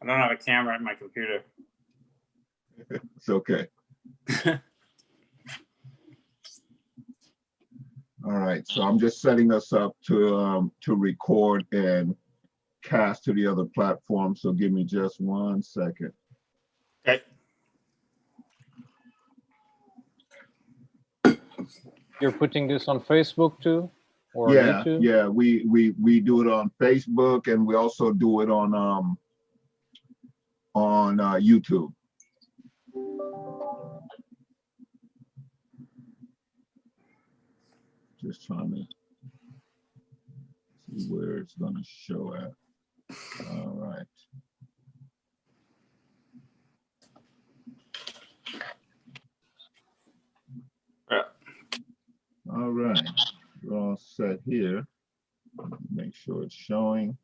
I don't have a camera in my computer. It's okay. All right, so I'm just setting us up to record and cast to the other platform. So give me just 1 second. Okay. You're putting this on Facebook too, or Yeah, YouTube? yeah, we do it on Facebook, and we also do it on YouTube. Just trying to see where it's going to show at. All right. Yeah. All right, we're all set here. Make sure it's showing.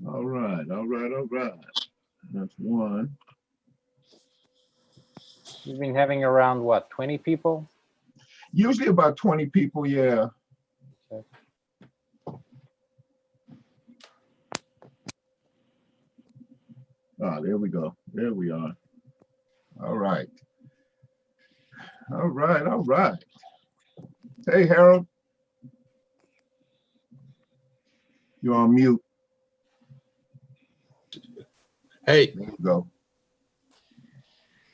All right, all right, all right. That's one. You've been having around what, 20 people? Usually about 20 people, yeah. Okay. Ah, there we go. There we are. All right. All right, all right. Hey, Harold. You're on mute. Hey, There you go.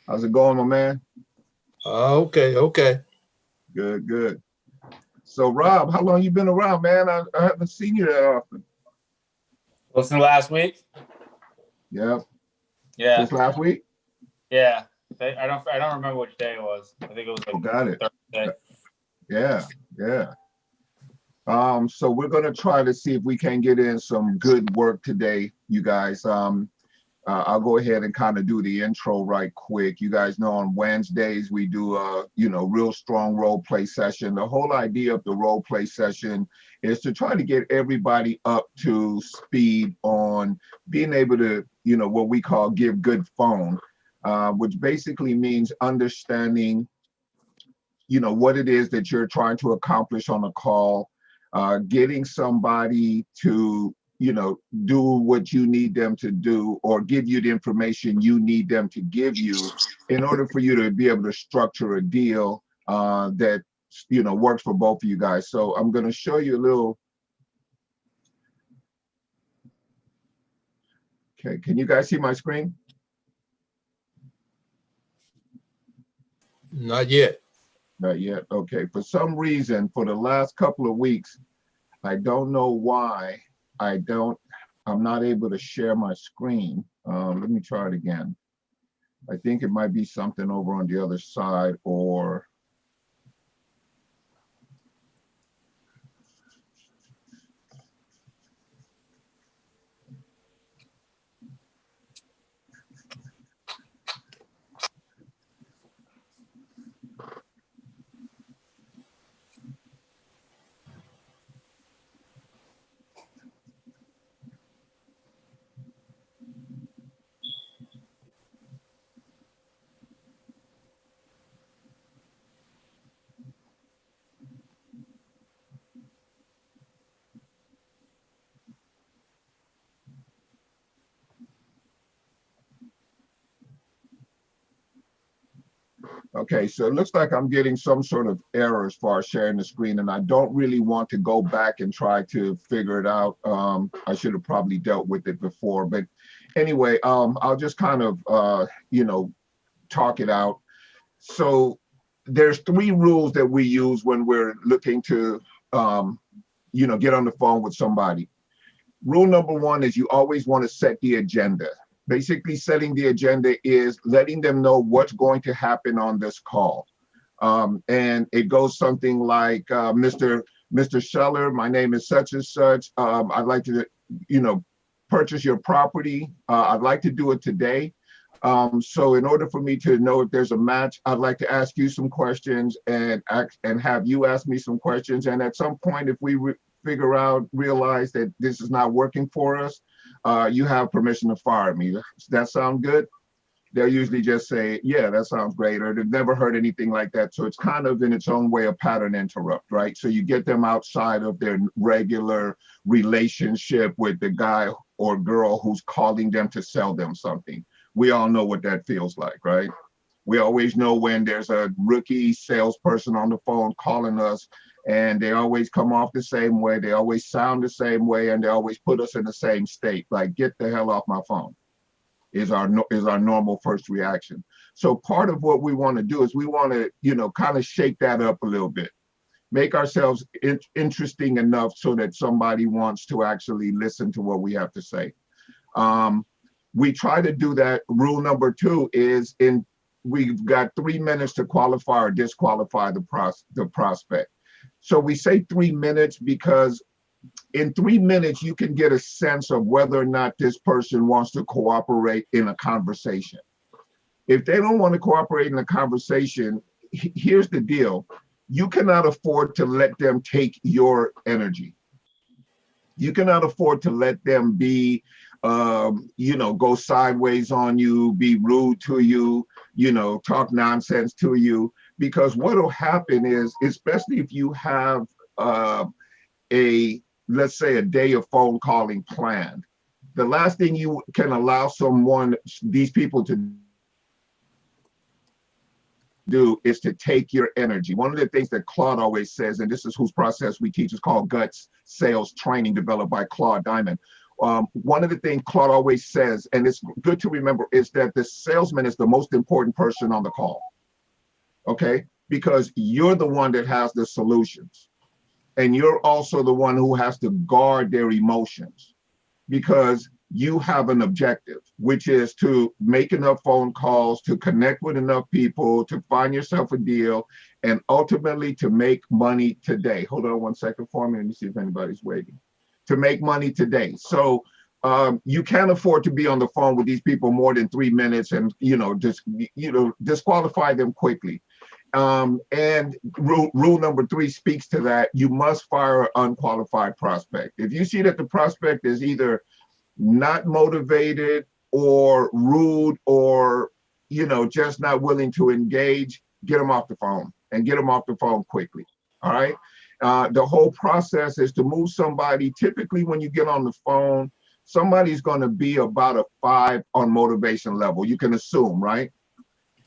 How's it going, my man? okay. Good, good. So, Rob, how long you been around, man? I haven't seen you that often. Listen to last week. Yeah. Yeah. Since last week? Yeah. I don't remember which day it was. I think it was like Got it. Thursday. Yeah, yeah. So we're gonna try to see if we can get in some good work today, you guys. I'll go ahead and kind of do the intro right quick. You guys know on Wednesdays we do a real strong role play session. The whole idea of the role play session is to try to get everybody up to speed on being able to, what we call give good phone, which basically means understanding, what it is that you're trying to accomplish on a call, getting somebody to do what you need them to do or give you the information you need them to give you in order for you to be able to structure a deal that works for both of you guys. So I'm going to show you a little. Okay, can you guys see my screen? Not yet. Not yet. Okay, for some reason for the last couple of weeks, I don't know why I'm not able to share my screen. Let me try it again. I think it might be something over on the other side, or okay, so it looks like I'm getting some sort of error as far as sharing the screen, and I don't really want to go back and try to figure it out. I should have probably dealt with it before, but anyway, I'll just kind of, talk it out. So there's 3 rules that we use when we're looking to, get on the phone with somebody. Rule number 1 is you always want to set the agenda. Basically, setting the agenda is letting them know what's going to happen on this call. And it goes something like, Mr. Scheller, my name is such and such. I'd like to, purchase your property. I'd like to do it today. So in order for me to know if there's a match, I'd like to ask you some questions and have you ask me some questions. And at some point, if we realize that this is not working for us, you have permission to fire me. Does that sound good? they'll usually just say, yeah, that sounds great, or they've never heard anything like that. So it's kind of in its own way a pattern interrupt, right? So you get them outside of their regular relationship with the guy or girl who's calling them to sell them something. We all know what that feels like, right? We always know when there's a rookie salesperson on the phone calling us, and they always come off the same way, they always sound the same way, and they always put us in the same state, like, get the hell off my phone. Is our normal first reaction. So part of what we want to do is we want to, kind of shake that up a little bit, make ourselves interesting enough so that somebody wants to actually listen to what we have to say. We try to do that. Rule number 2 is we've got 3 minutes to qualify or disqualify the prospect. So we say 3 minutes because in 3 minutes, you can get a sense of whether or not this person wants to cooperate in a conversation. If they don't want to cooperate in a conversation, here's the deal. You cannot afford to let them take your energy. You cannot afford to let them be, go sideways on you, be rude to you, talk nonsense to you. Because what will happen is, especially if you have let's say a day of phone calling planned, the last thing you can allow these people to do is to take your energy. One of the things that Claude always says, and this is whose process we teach, is called Guts Sales Training, developed by Claude Diamond. One of the things Claude always says, and it's good to remember, is that the salesman is the most important person on the call, okay? Because you're the one that has the solutions. And you're also the one who has to guard their emotions, because you have an objective, which is to make enough phone calls, to connect with enough people, to find yourself a deal, and ultimately to make money today. Hold on one second for me. Let me see if anybody's waiting. To make money today. So you can't afford to be on the phone with these people more than 3 minutes and, disqualify them quickly. And rule number 3 speaks to that. You must fire an unqualified prospect. If you see that the prospect is either not motivated or rude or, just not willing to engage, get them off the phone, and get them off the phone quickly. All right. The whole process is to move somebody. Typically, when you get on the phone, somebody's going to be about a 5 on motivation level. You can assume, right?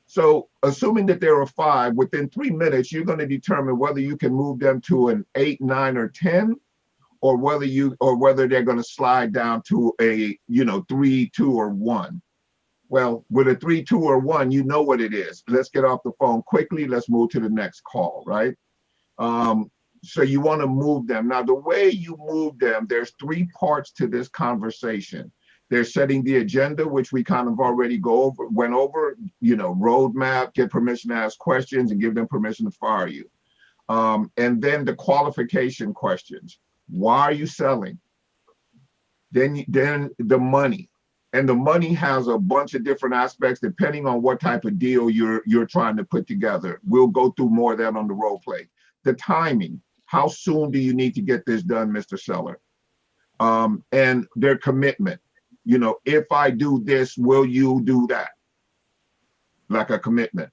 So assuming that they're a 5, within 3 minutes, you're going to determine whether you can move them to an 8, 9, or 10, or whether they're going to slide down to a 3, 2, or 1. Well, with a 3, 2, or 1, you know what it is. Let's get off the phone quickly. Let's move to the next call, right? So you want to move them. Now, the way you move them, there's 3 parts to this conversation. They're setting the agenda, which we kind of already went over, roadmap, get permission to ask questions, and give them permission to fire you. And then the qualification questions. Why are you selling? Then the money. And the money has a bunch of different aspects depending on what type of deal you're trying to put together. We'll go through more of that on the role play. The timing. How soon do you need to get this done, Mr. Seller? And their commitment. If I do this, will you do that? Like a commitment.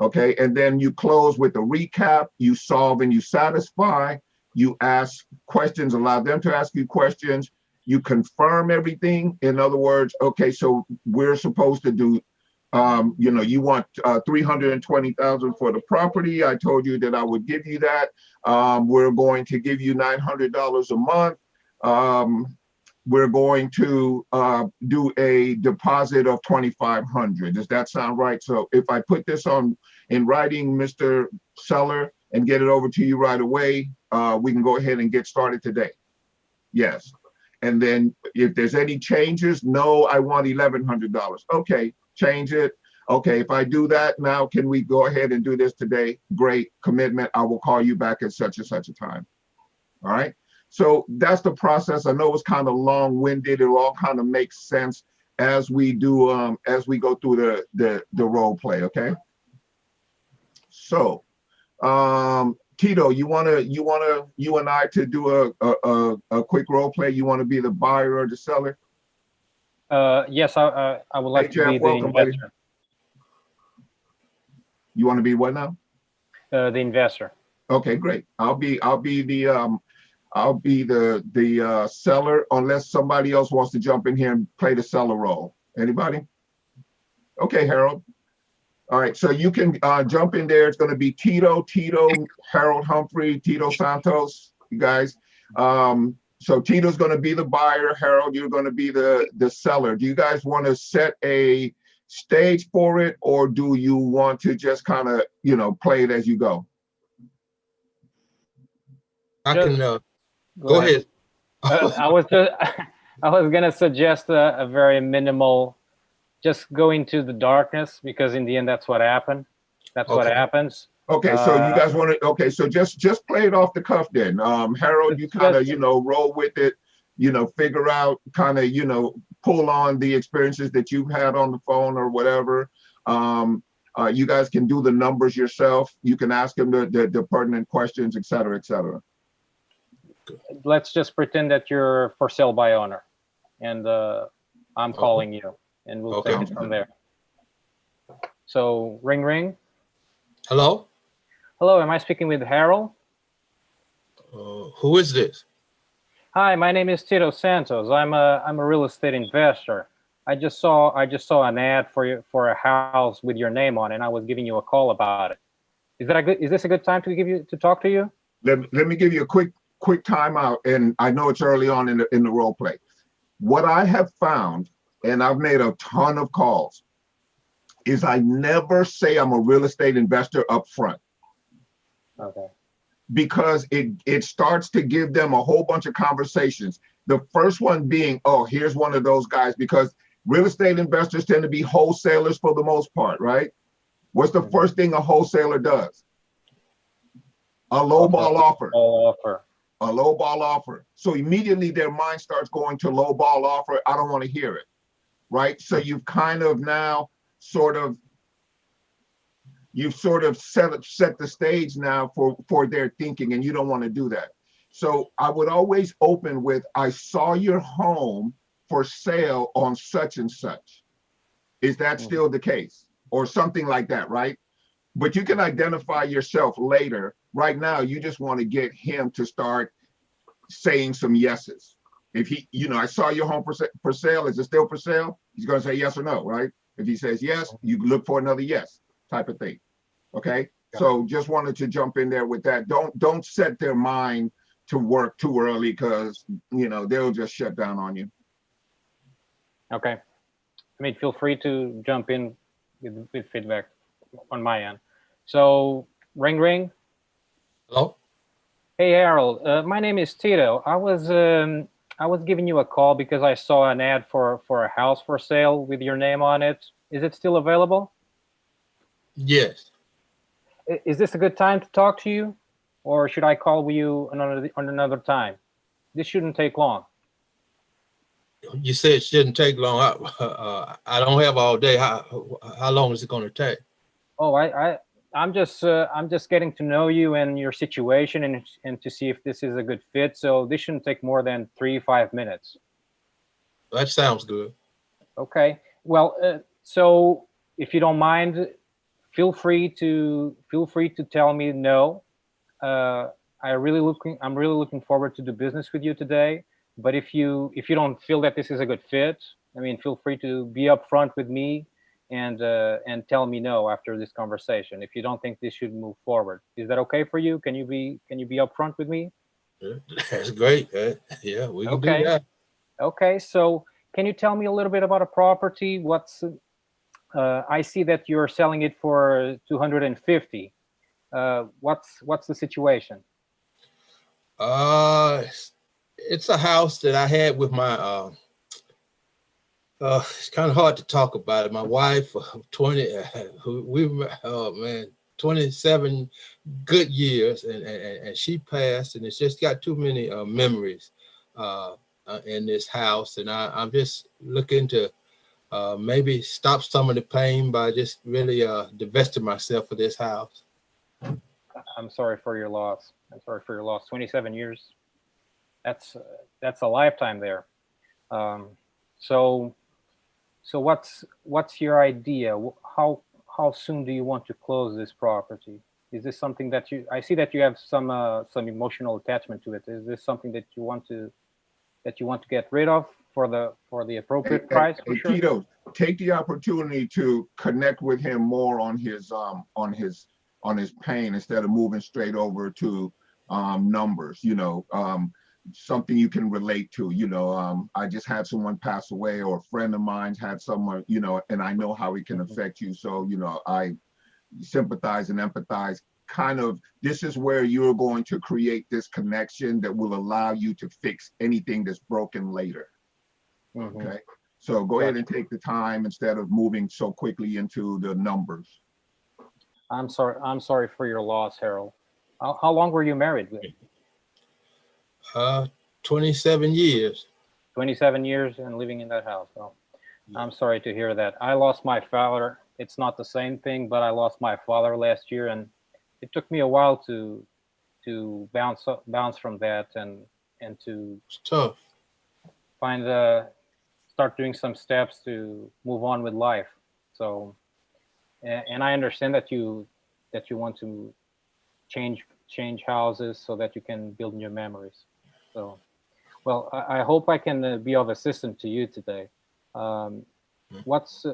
Okay. And then you close with a recap. You solve and you satisfy. You ask questions, allow them to ask you questions. You confirm everything. In other words, okay, so we're supposed to do, you want $320,000 for the property. I told you that I would give you that. We're going to give you $900 a month. We're going to do a deposit of $2,500. Does that sound right? So if I put this in writing, Mr. Seller, and get it over to you right away, we can go ahead and get started today. Yes. And then if there's any changes, no, I want $1,100. Okay, change it. Okay, if I do that now, can we go ahead and do this today? Great, commitment. I will call you back at such and such a time. All right. So that's the process. I know it's kind of long-winded. It all kind of makes sense as we do, as we go through the role play. Okay. So, Tito, you and I to do a quick role play. You want to be the buyer or the seller? Yes, I would like Hey, to be Jeff, the welcome, buddy. investor. You want to be what now? The investor. Okay, great. I'll be the seller unless somebody else wants to jump in here and play the seller role. Anybody? Okay, Harold. All right, so you can jump in there. It's going to be Tito, Harold Humphrey, Tito Santos, you guys. So Tito's going to be the buyer. Harold, you're going to be the seller. Do you guys want to set a stage for it, or do you want to just kind of, play it as you go? I Just- can, Go ahead. I was gonna suggest a very minimal, just go into the darkness, because in the end that's what happened. That's what Okay. happens. Okay, so you guys want to, okay, so just play it off the cuff then. Harold, you kind of, roll with it, figure out, kind of, pull on the experiences that you've had on the phone or whatever. You guys can do the numbers yourself. You can ask them the pertinent questions, et cetera, et cetera. Let's just pretend that you're for sale by owner, and I'm calling you, and we'll Okay. take it from there. So ring ring. Hello? Hello, am I speaking with Harold? Who is this? Hi, my name is Tito Santos. I'm a real estate investor. I just saw an ad for a house with your name on it, and I was giving you a call about it. Is this a good time to talk to you? Let me give you a quick timeout, and I know it's early on in the role play. What I have found, and I've made a ton of calls, is I never say I'm a real estate investor up front. Okay. Because it starts to give them a whole bunch of conversations. The first one being, oh, here's one of those guys, because real estate investors tend to be wholesalers for the most part, right? What's the first thing a wholesaler does? A lowball offer. A lowball offer. So immediately their mind starts going to lowball offer. I don't want to hear it, right? So you've kind of now sort of set the stage now for their thinking, and you don't want to do that. So I would always open with, I saw your home for sale on such and such. Is that still the case? Or something like that, right? But you can identify yourself later. Right now, you just want to get him to start saying some yeses. If he, I saw your home for sale, is it still for sale? He's going to say yes or no, right? If he says yes, you look for another yes type of thing. Okay. So just wanted to jump in there with that. Don't set their mind to work too early, because they'll just shut down on you. Okay. I mean, feel free to jump in with feedback on my end. So ring ring. Hello? Hey Harold, my name is Tito. I was giving you a call because I saw an ad for a house for sale with your name on it. Is it still available? Yes. Is this a good time to talk to you, or should I call you on another time? This shouldn't take long. You said it shouldn't take long. I don't have all day. How long is it going to take? Oh, I'm just getting to know you and your situation, and to see if this is a good fit. So this shouldn't take more than 3-5 minutes. That sounds good. Okay. Well, so if you don't mind, feel free to tell me no. I'm really looking forward to do business with you today. But if you don't feel that this is a good fit, I mean, feel free to be upfront with me and tell me no after this conversation. If you don't think this should move forward, is that okay for you? Can you be upfront with me? That's great. Yeah, we can do that. Okay. So can you tell me a little bit about a property? I see that you're selling it for 250. What's the situation? It's a house that I had with my it's kind of hard to talk about it. My wife, 27 good years, and she passed, and it's just got too many memories in this house, and I'm just looking to maybe stop some of the pain by just really divesting myself of this house. I'm sorry for your loss. 27 years. That's a lifetime there. So what's your idea? How how soon do you want to close this property? Is this something that I see that you have some emotional attachment to it. Is this something that you want to get rid of for the appropriate price? For sure. Tito, take the opportunity to connect with him more on his pain instead of moving straight over to numbers. Something you can relate to. I just had someone pass away, or a friend of mine's had someone, and I know how it can affect you. So I sympathize and empathize. Kind of, this is where you're going to create this connection that will allow you to fix anything that's broken later. Okay, so go ahead and take the time instead of moving so quickly into the numbers. I'm sorry for your loss, Harold. How long were you married with? 27 years. 27 years and living in that house. Well, I'm sorry to hear that. I lost my father. It's not the same thing, but I lost my father last year, and it took me a while to bounce from that and to It's tough. start doing some steps to move on with life. So, and I understand that you want to change houses so that you can build new memories. So, well, I hope I can be of assistance to you today. What's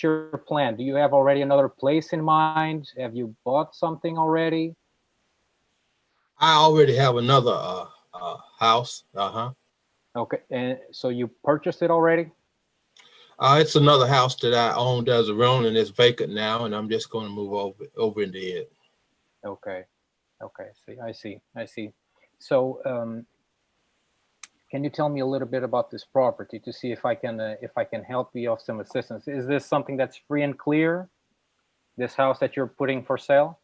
your plan? Do you have already another place in mind? Have you bought something already? I already have another house. Okay, and so you purchased it already? It's another house that I owned as a rental, and it's vacant now, and I'm just going to move over into it. Okay. I see. So, can you tell me a little bit about this property to see if I can help you of some assistance? Is this something that's free and clear? This house that you're putting for sale?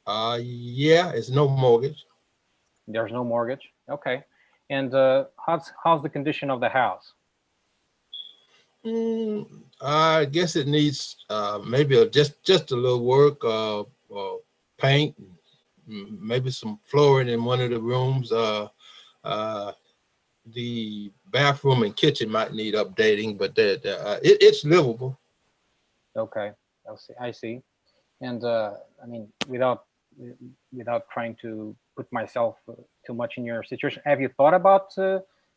Yeah, it's no mortgage. There's no mortgage. Okay. And how's the condition of the house? I guess it needs maybe just a little work, paint, maybe some flooring in one of the rooms. The bathroom and kitchen might need updating, but it's livable. Okay, I see. And I mean, without trying to put myself too much in your situation, have you thought about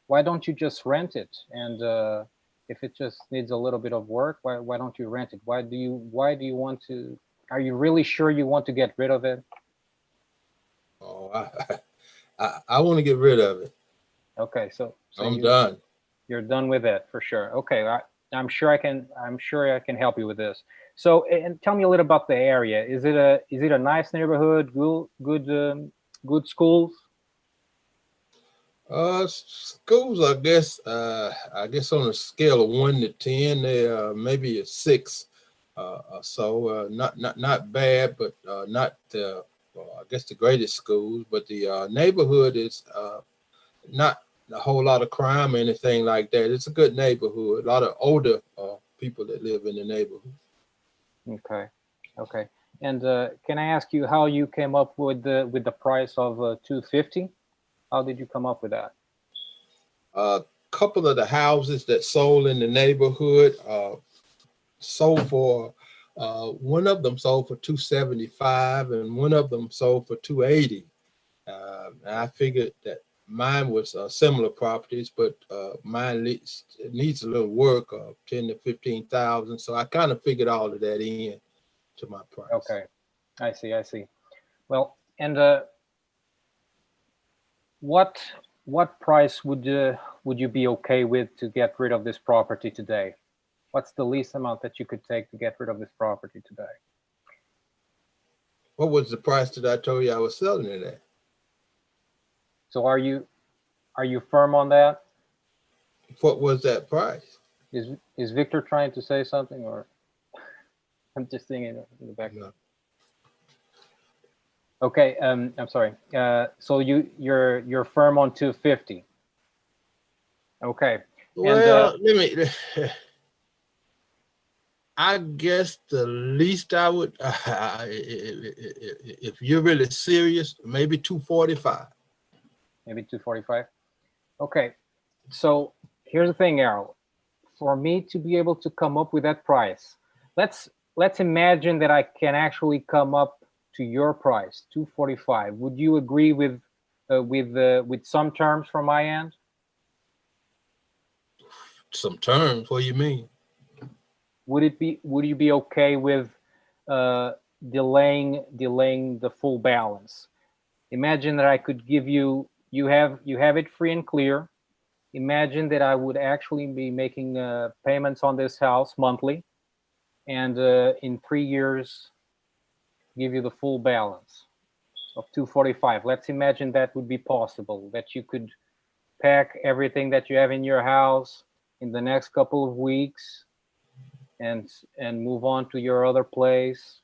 why don't you just rent it? And if it just needs a little bit of work, why don't you rent it? Why do you want to? Are you really sure you want to get rid of it? Oh, I want to get rid of it. Okay, so I'm done. You're done with it for sure. Okay, I'm sure I can help you with this. So, and tell me a little about the area. Is it a nice neighborhood? Good schools? Schools, I guess on a scale of 1 to 10, they maybe a 6 or so. Not bad, but not I guess the greatest schools. But the neighborhood is not a whole lot of crime or anything like that. It's a good neighborhood. A lot of older people that live in the neighborhood. Okay. And can I ask you how you came up with the price of $250? How did you come up with that? A couple of the houses that sold in the neighborhood sold for one of them sold for $275 and one of them sold for $280. And I figured that mine was similar properties, but mine needs a little work, 10 to 15,000. So I kind of figured all of that in to my price. Okay, I see. Well, and what price would you be okay with to get rid of this property today? What's the least amount that you could take to get rid of this property today? What was the price that I told you I was selling it at? So are you firm on that? What was that price? Is Victor trying to say something, or I'm just thinking in the background? No. Okay, I'm sorry. So you're firm on 250. Okay. Well, and, I guess the least I would, if you're really serious, maybe 245. Maybe 245. Okay. So here's the thing, Errol. for me to be able to come up with that price, let's imagine that I can actually come up to your price, 245. Would you agree with some terms from my end? Some terms, what do you mean? Would you be okay with delaying the full balance? Imagine that I could give you have it free and clear. Imagine that I would actually be making payments on this house monthly, and in 3 years give you the full balance of 245. Let's imagine that would be possible, that you could pack everything that you have in your house in the next couple of weeks and move on to your other place,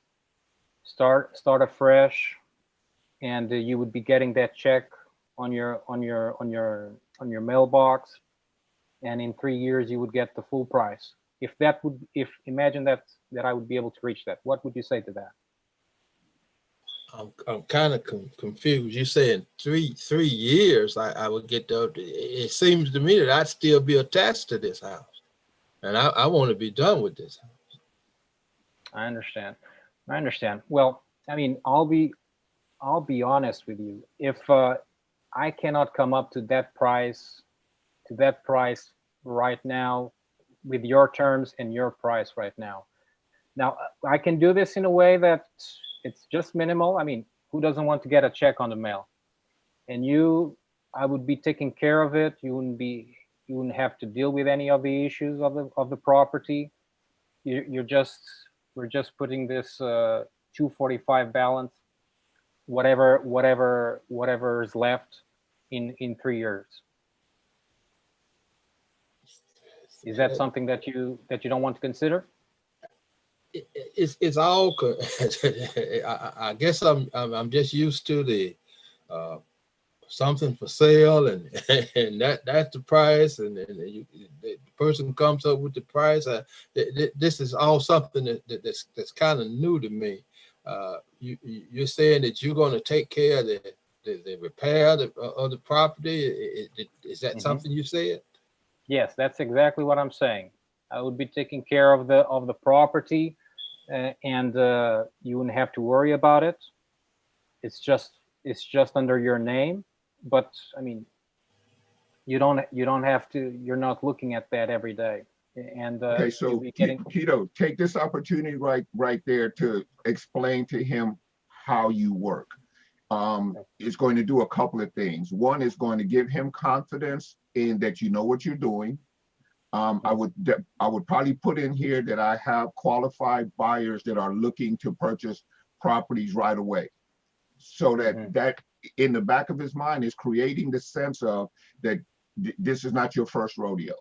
start afresh, and you would be getting that check on your mailbox, and in 3 years you would get the full price. If imagine that I would be able to reach that, what would you say to that? I'm kind of confused. You saying 3 years I would get the, it seems to me that I'd still be attached to this house, and I want to be done with this house. I understand. Well, I mean, I'll be honest with you. If I cannot come up to that price right now with your terms and your price right now. Now, I can do this in a way that it's just minimal. I mean, who doesn't want to get a check on the mail? And I would be taking care of it. You wouldn't have to deal with any of the issues of the property. We're just putting this 245 balance, whatever is left in 3 years. Is that something that you don't want to consider? It's all. I guess I'm just used to the something for sale, and that's the price, and the person comes up with the price. This is all something that's kind of new to me. You're saying that you're going to take care of the repair of the property. Is that something you said? Yes, that's exactly what I'm saying. I would be taking care of the property, and you wouldn't have to worry about it. It's just under your name, but I mean, you don't have to. You're not looking at that every day. And Okay, so Tito, take this opportunity right there to explain to him how you work. It's going to do a couple of things. One is going to give him confidence in that you know what you're doing. I would probably put in here that I have qualified buyers that are looking to purchase properties right away, so that in the back of his mind is creating the sense of that this is not your first rodeo.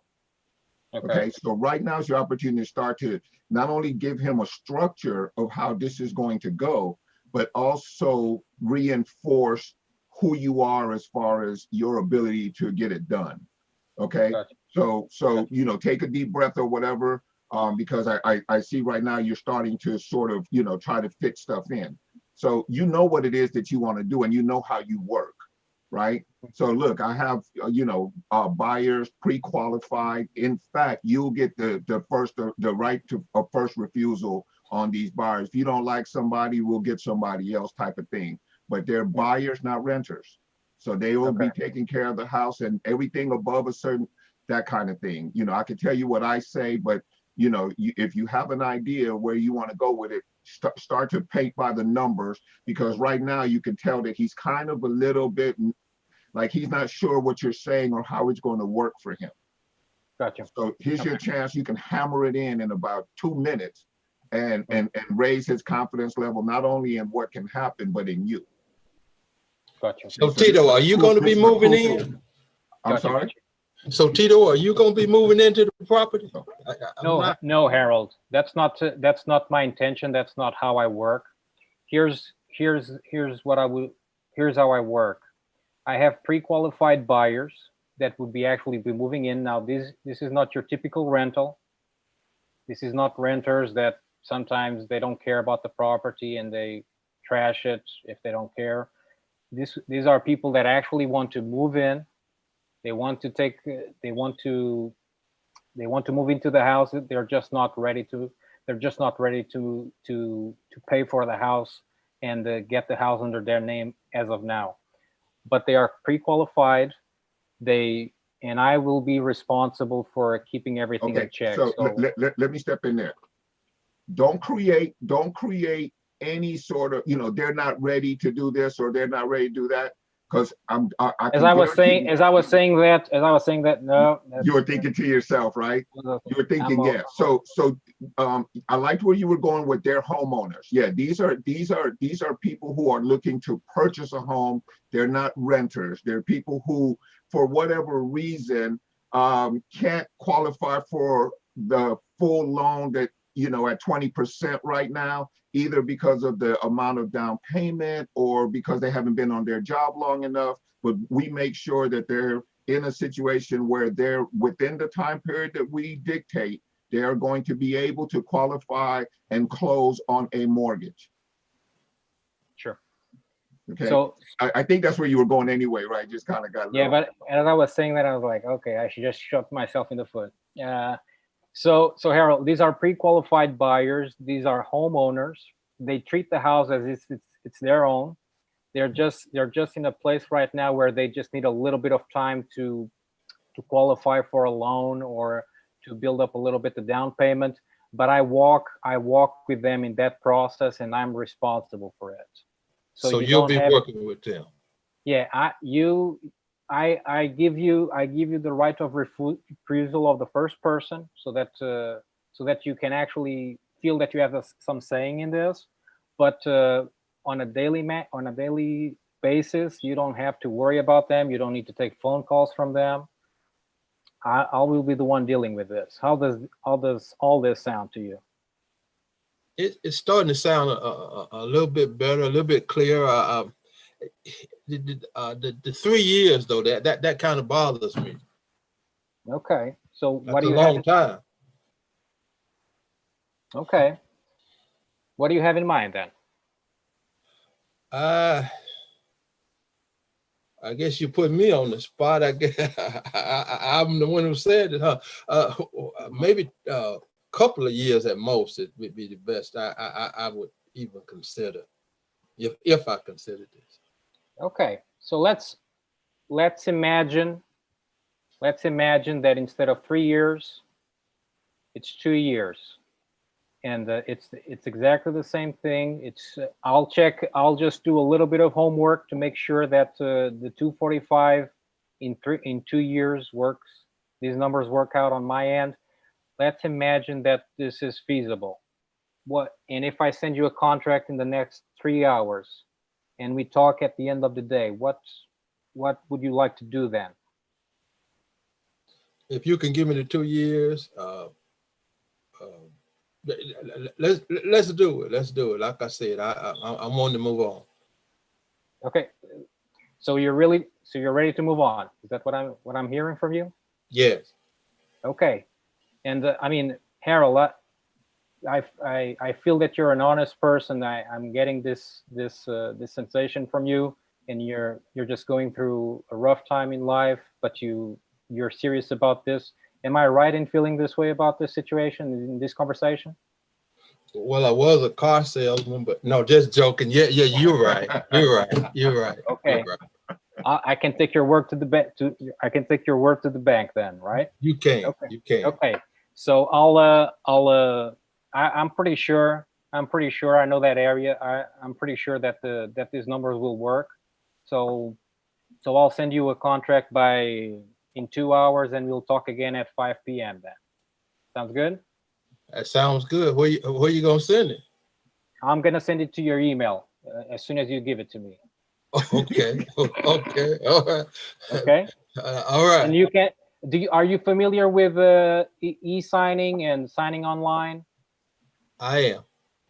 Okay, so right now is your opportunity to start to not only give him a structure of how this is going to go, but also reinforce who you are as far as your ability to get it done. Okay, Gotcha. So you know, take a deep breath or whatever, because I see right now you're starting to sort of, you know, try to fit stuff in. So you know what it is that you want to do, and you know how you work, right? So look, I have buyers pre-qualified. In fact, you'll get the right to a first refusal on these buyers. If you don't like somebody, we'll get somebody else type of thing. But they're buyers, not renters. So they will be taking care of the house and everything above a certain, that kind of thing. You know, I can tell you what I say, but you know, if you have an idea where you want to go with it, start to paint by the numbers, because right now you can tell that he's kind of a little bit like he's not sure what you're saying or how it's going to work for him. Gotcha. So here's your chance. You can hammer it in about 2 minutes and raise his confidence level, not only in what can happen, but in you. Gotcha. So Tito, are you going to be moving in? I'm sorry? So Tito, are you going to be moving into the property? No, Harold. That's not my intention. That's not how I work. Here's how I work. I have pre-qualified buyers that would actually be moving in. Now, this is not your typical rental. This is not renters that sometimes they don't care about the property and they trash it if they don't care. These are people that actually want to move in. They want to They want to move into the house. They're just not ready to. They're just not ready to pay for the house and get the house under their name as of now. But they are pre-qualified. They and I will be responsible for keeping everything in Okay, check. so So let me step in there. Don't create any sort of, they're not ready to do this or they're not ready to do that. Because I as can I was guarantee saying, you, as I was saying that, no, you were thinking to yourself, right? You were thinking, yeah. So I liked where you were going with their homeowners. Yeah, these are people who are looking to purchase a home. They're not renters. They're people who, for whatever reason, can't qualify for the full loan that, at 20% right now, either because of the amount of down payment or because they haven't been on their job long enough. But we make sure that they're in a situation where they're within the time period that we dictate, they are going to be able to qualify and close on a mortgage. Sure. Okay. So I think that's where you were going anyway, right? Just kind of got yeah, but as I was saying that, I was like, okay, I should just shot myself in the foot. So Harold, these are pre-qualified buyers. These are homeowners. They treat the house as it's their own. They're just in a place right now where they just need a little bit of time to qualify for a loan or to build up a little bit the down payment. But I walk with them in that process, and I'm responsible for it. So you'll be working with them. Yeah, I give you the right of refusal of the first person, so that you can actually feel that you have some saying in this. But on a daily basis, you don't have to worry about them. You don't need to take phone calls from them. I will be the one dealing with this. How does all this sound to you? It's starting to sound a little bit better, a little bit clearer. The 3 years though, that kind of bothers me. Okay, so what That's do you a long time. Okay, what do you have in mind then? I guess you put me on the spot. I guess I'm the one who said it, huh? Maybe a couple of years at most, it would be the best I would even consider, if I consider this. Okay, so let's imagine that instead of 3 years, it's 2 years, and it's exactly the same thing. It's I'll just do a little bit of homework to make sure that the 245 in 2 years works. These numbers work out on my end. Let's imagine that this is feasible. And if I send you a contract in the next 3 hours, and we talk at the end of the day, what would you like to do then? If you can give me the 2 years, let's do it. Let's do it. Like I said, I'm wanting to move on. Okay, so you're ready to move on. Is that what I'm hearing from you? Yes. Okay, and I mean, Harold, I feel that you're an honest person. I'm getting this sensation from you, and you're just going through a rough time in life, but you're serious about this. Am I right in feeling this way about this situation, in this conversation? Well, I was a car salesman, but no, just joking. Yeah, you're right. You're right. Okay. You're right. I can take your word to the bank. I can take your word to the bank then, right? You can. Okay. You can. Okay. So I'm pretty sure. I know that area. I'm pretty sure that these numbers will work. So I'll send you a contract in 2 hours, and we'll talk again at 5 p.m. then. Sounds good? That sounds good. Where you gonna send it? I'm gonna send it to your email as soon as you give it to me. Okay. Okay. All right. Okay. All right. And you can. Are you familiar with e-signing and signing online? I am.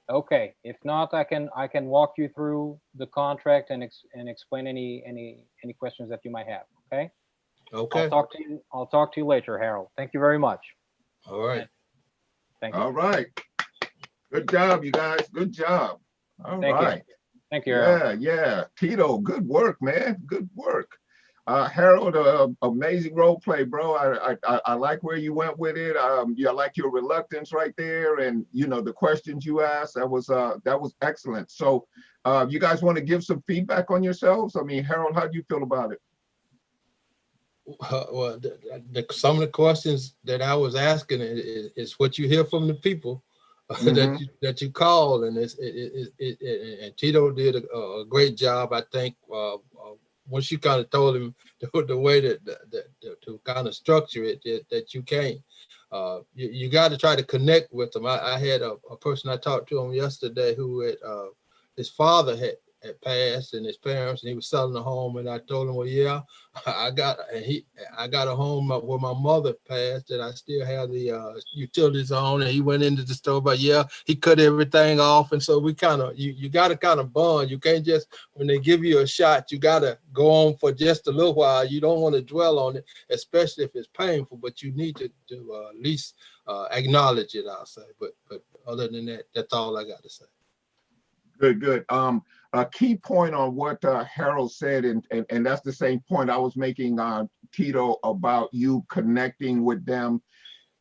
Okay. If not, I can walk you through the contract and explain any questions that you might have. Okay. Okay. I'll talk to you later, Harold. Thank you very much. All right. Thank you. All right. Good job, you guys. Good job. All right. Thank you, Harold. Yeah. Tito, good work, man. Good work. Harold, amazing role play, bro. I like where you went with it. Yeah, I like your reluctance right there, and you know the questions you asked. That was excellent. So, you guys want to give some feedback on yourselves? I mean, Harold, how do you feel about it? Well, some of the questions that I was asking is what you hear from the people that you call, and and Tito did a great job, I think. Once you kind of told him the way that to kind of structure it, that you can, you got to try to connect with them. I had a person I talked to him yesterday who had his father had passed and his parents, and he was selling a home, and I told him, well, yeah, I got a home where my mother passed, and I still have the utilities on. And he went into the store, but yeah, he cut everything off, and so we kind of you got to kind of bond. You can't just, when they give you a shot, you got to go on for just a little while. You don't want to dwell on it, especially if it's painful. But you need to at least acknowledge it, I'll say. But other than that, that's all I got to say. Good. A key point on what Harold said, and that's the same point I was making, Tito, about you connecting with them,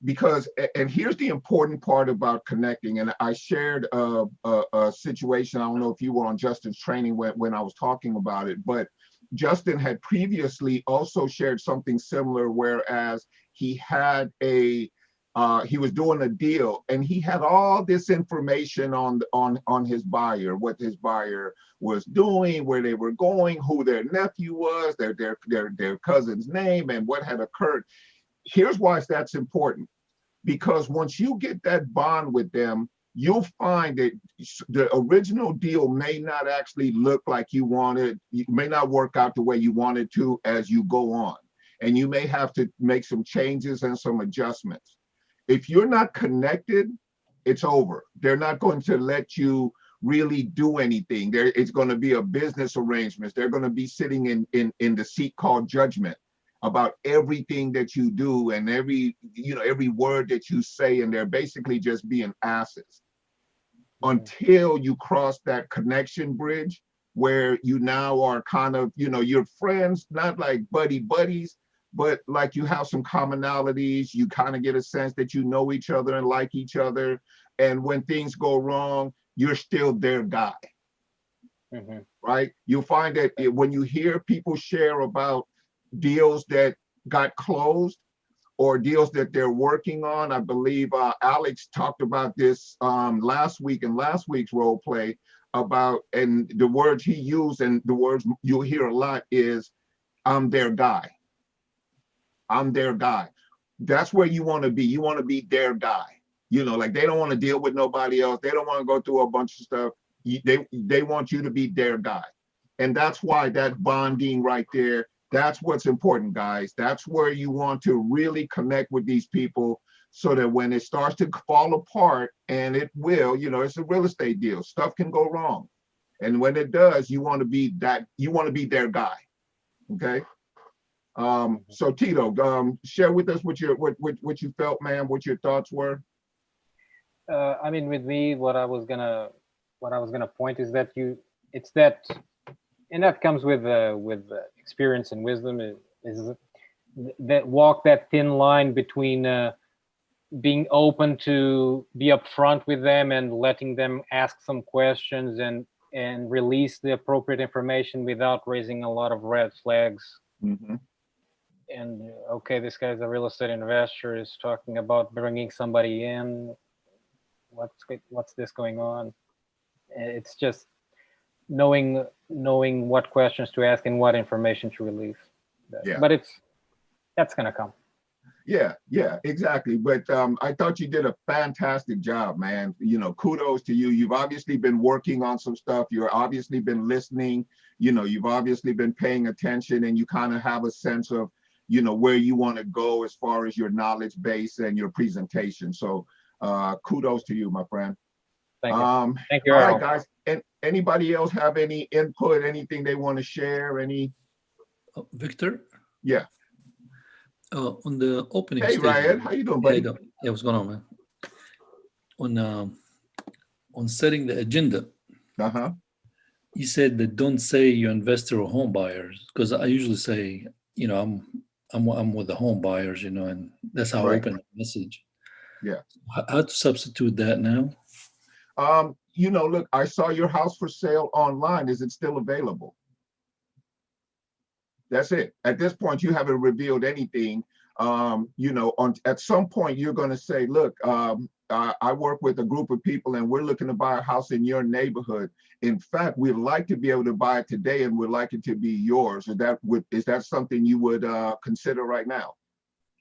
because, and here's the important part about connecting, and I shared a situation, I don't know if you were on Justin's training when I was talking about it, but Justin had previously also shared something similar, whereas he had he was doing a deal and he had all this information on his buyer, what his buyer was doing, where they were going, who their nephew was, their cousin's name, and what had occurred. Here's why that's important, because once you get that bond with them, you'll find that the original deal may not actually look like you wanted, it may not work out the way you wanted to as you go on, and you may have to make some changes and some adjustments. If you're not connected, it's over. They're not going to let you really do anything. It's going to be a business arrangement. They're going to be sitting in the seat called judgment about everything that you do and every word that you say, and they're basically just being asses until you cross that connection bridge where you now are kind of, you're friends, not like buddies, but like you have some commonalities. You kind of get a sense that you know each other and like each other. And when things go wrong, you're still their guy, right? You'll find that when you hear people share about deals that got closed or deals that they're working on, I believe Alex talked about this last week in last week's role play about, and the words he used and the words you'll hear a lot is, I'm their guy. I'm their guy. That's where you want to be. You want to be their guy. Like they don't want to deal with nobody else. They don't want to go through a bunch of stuff. They want you to be their guy. And that's why that bonding right there, that's what's important, guys. That's where you want to really connect with these people so that when it starts to fall apart, and it will, it's a real estate deal. Stuff can go wrong. And when it does, you want to be their guy. Okay. So Tito, share with us what you felt, man, what your thoughts were. I mean, with me, what I was gonna point is that it's that, and that comes with experience and wisdom, is that walk that thin line between being open to be upfront with them and letting them ask some questions and release the appropriate information without raising a lot of red flags. And okay, this guy's a real estate investor, is talking about bringing somebody in. What's this going on? It's just knowing what questions to ask and what information to release. Yeah. But that's gonna come. Yeah, exactly. But I thought you did a fantastic job, man. Kudos to you. You've obviously been working on some stuff. You've obviously been listening. You've obviously been paying attention, and you kind of have a sense of, where you want to go as far as your knowledge base and your presentation. So kudos to you, my friend. Thank you. Thank you. All right, guys. And anybody else have any input, anything they want to share? Victor? Yeah. On the opening Hey, statement. Ryan, how you doing, buddy? Yeah, what's going on, man? On setting the agenda, you said that don't say you're investor or home buyers, because I usually say I'm with the home buyers, and that's how I Right. open the message. Yeah. How to substitute that now? Look, I saw your house for sale online. Is it still available? That's it. At this point, you haven't revealed anything. At some point, you're going to say, look, I work with a group of people and we're looking to buy a house in your neighborhood. In fact, we'd like to be able to buy it today and we'd like it to be yours. Is that something you would consider right now?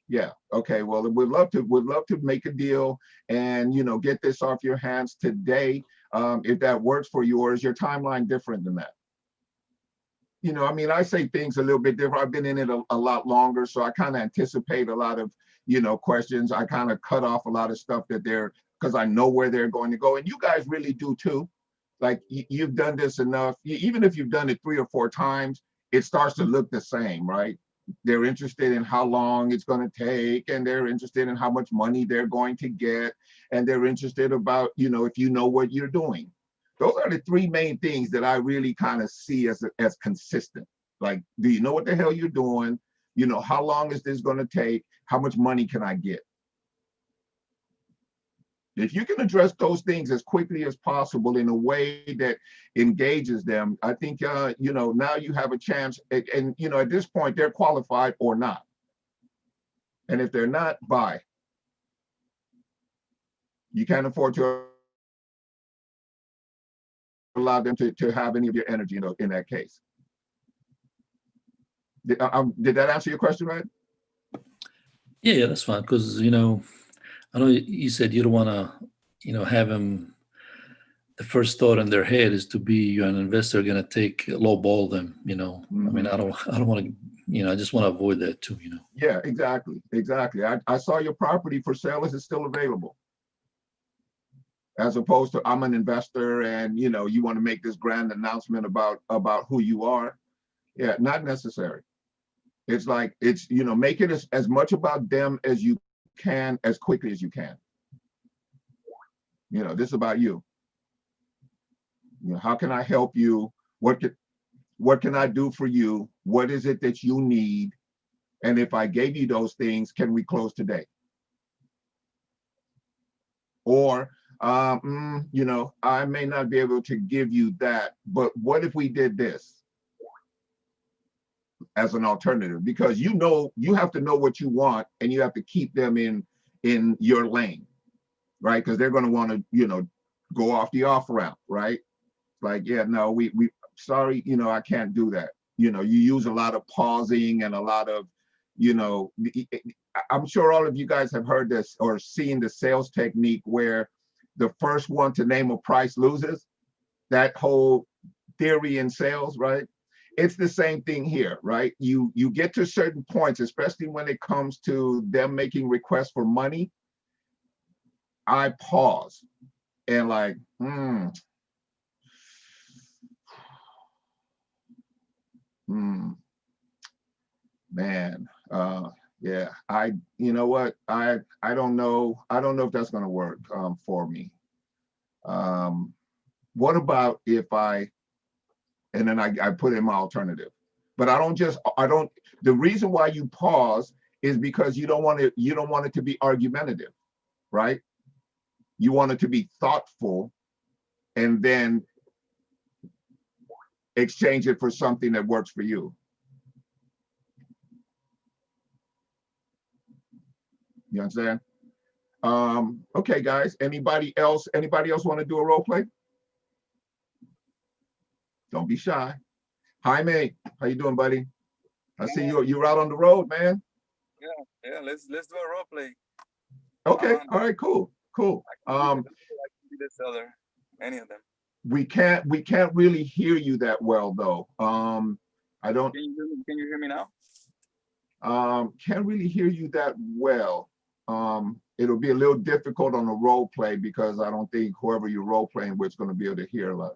Yeah. Okay. Well, we'd love to make a deal and, get this off your hands today. If that works for you, or is your timeline different than that? I say things a little bit different. I've been in it a lot longer, so I kind of anticipate a lot of, questions. I kind of cut off a lot of stuff because I know where they're going to go. And you guys really do too. Like you've done this enough. Even if you've done it 3 or 4 times, it starts to look the same, right? They're interested in how long it's going to take, and they're interested in how much money they're going to get, and they're interested about, if you know what you're doing. Those are the 3 main things that I really kind of see as consistent. Like, do you know what the hell you're doing? How long is this going to take? How much money can I get? If you can address those things as quickly as possible in a way that engages them, I think, now you have a chance. And at this point, they're qualified or not. And if they're not, buy. You can't afford to allow them to have any of your energy in that case. Did that answer your question, right? Yeah, that's fine. Because, I know you said you don't want to, have them, the first thought in their head is to be an investor going to take lowball them, I mean, I don't want to, I just want to avoid that too, Yeah, exactly. I saw your property for sale. Is it still available? As opposed to I'm an investor and you want to make this grand announcement about who you are. Yeah, not necessary. It's like make it as much about them as you can, as quickly as you can. This is about you. How can I help you? What can I do for you? What is it that you need? And if I gave you those things, can we close today? Or I may not be able to give you that, but what if we did this as an alternative? Because you have to know what you want, and you have to keep them in your lane, right? Because they're going to want to, go off the off ramp, right? Like, yeah, no, we sorry, I can't do that. You use a lot of pausing and a lot of, I'm sure all of you guys have heard this or seen the sales technique where the first one to name a price loses. That whole theory in sales, right? It's the same thing here, right? You get to certain points, especially when it comes to them making requests for money. I pause and like, man, yeah, you know what? I don't know if that's going to work for me. What about if and then I put in my alternative, but the reason why you pause is because you don't want it to be argumentative, right? You want it to be thoughtful and then exchange it for something that works for you. You understand? Okay, guys. Anybody else want to do a role play? Don't be shy. Jaime, how you doing, buddy? I see you're out on the road, man. Yeah. Let's do a role play. Okay. All right. Cool. I can be the seller. Any of them. We can't really hear you that well though. I don't. Can you hear me now? Can't really hear you that well. It'll be a little difficult on a role play because I don't think whoever you're role playing with is going to be able to hear a lot.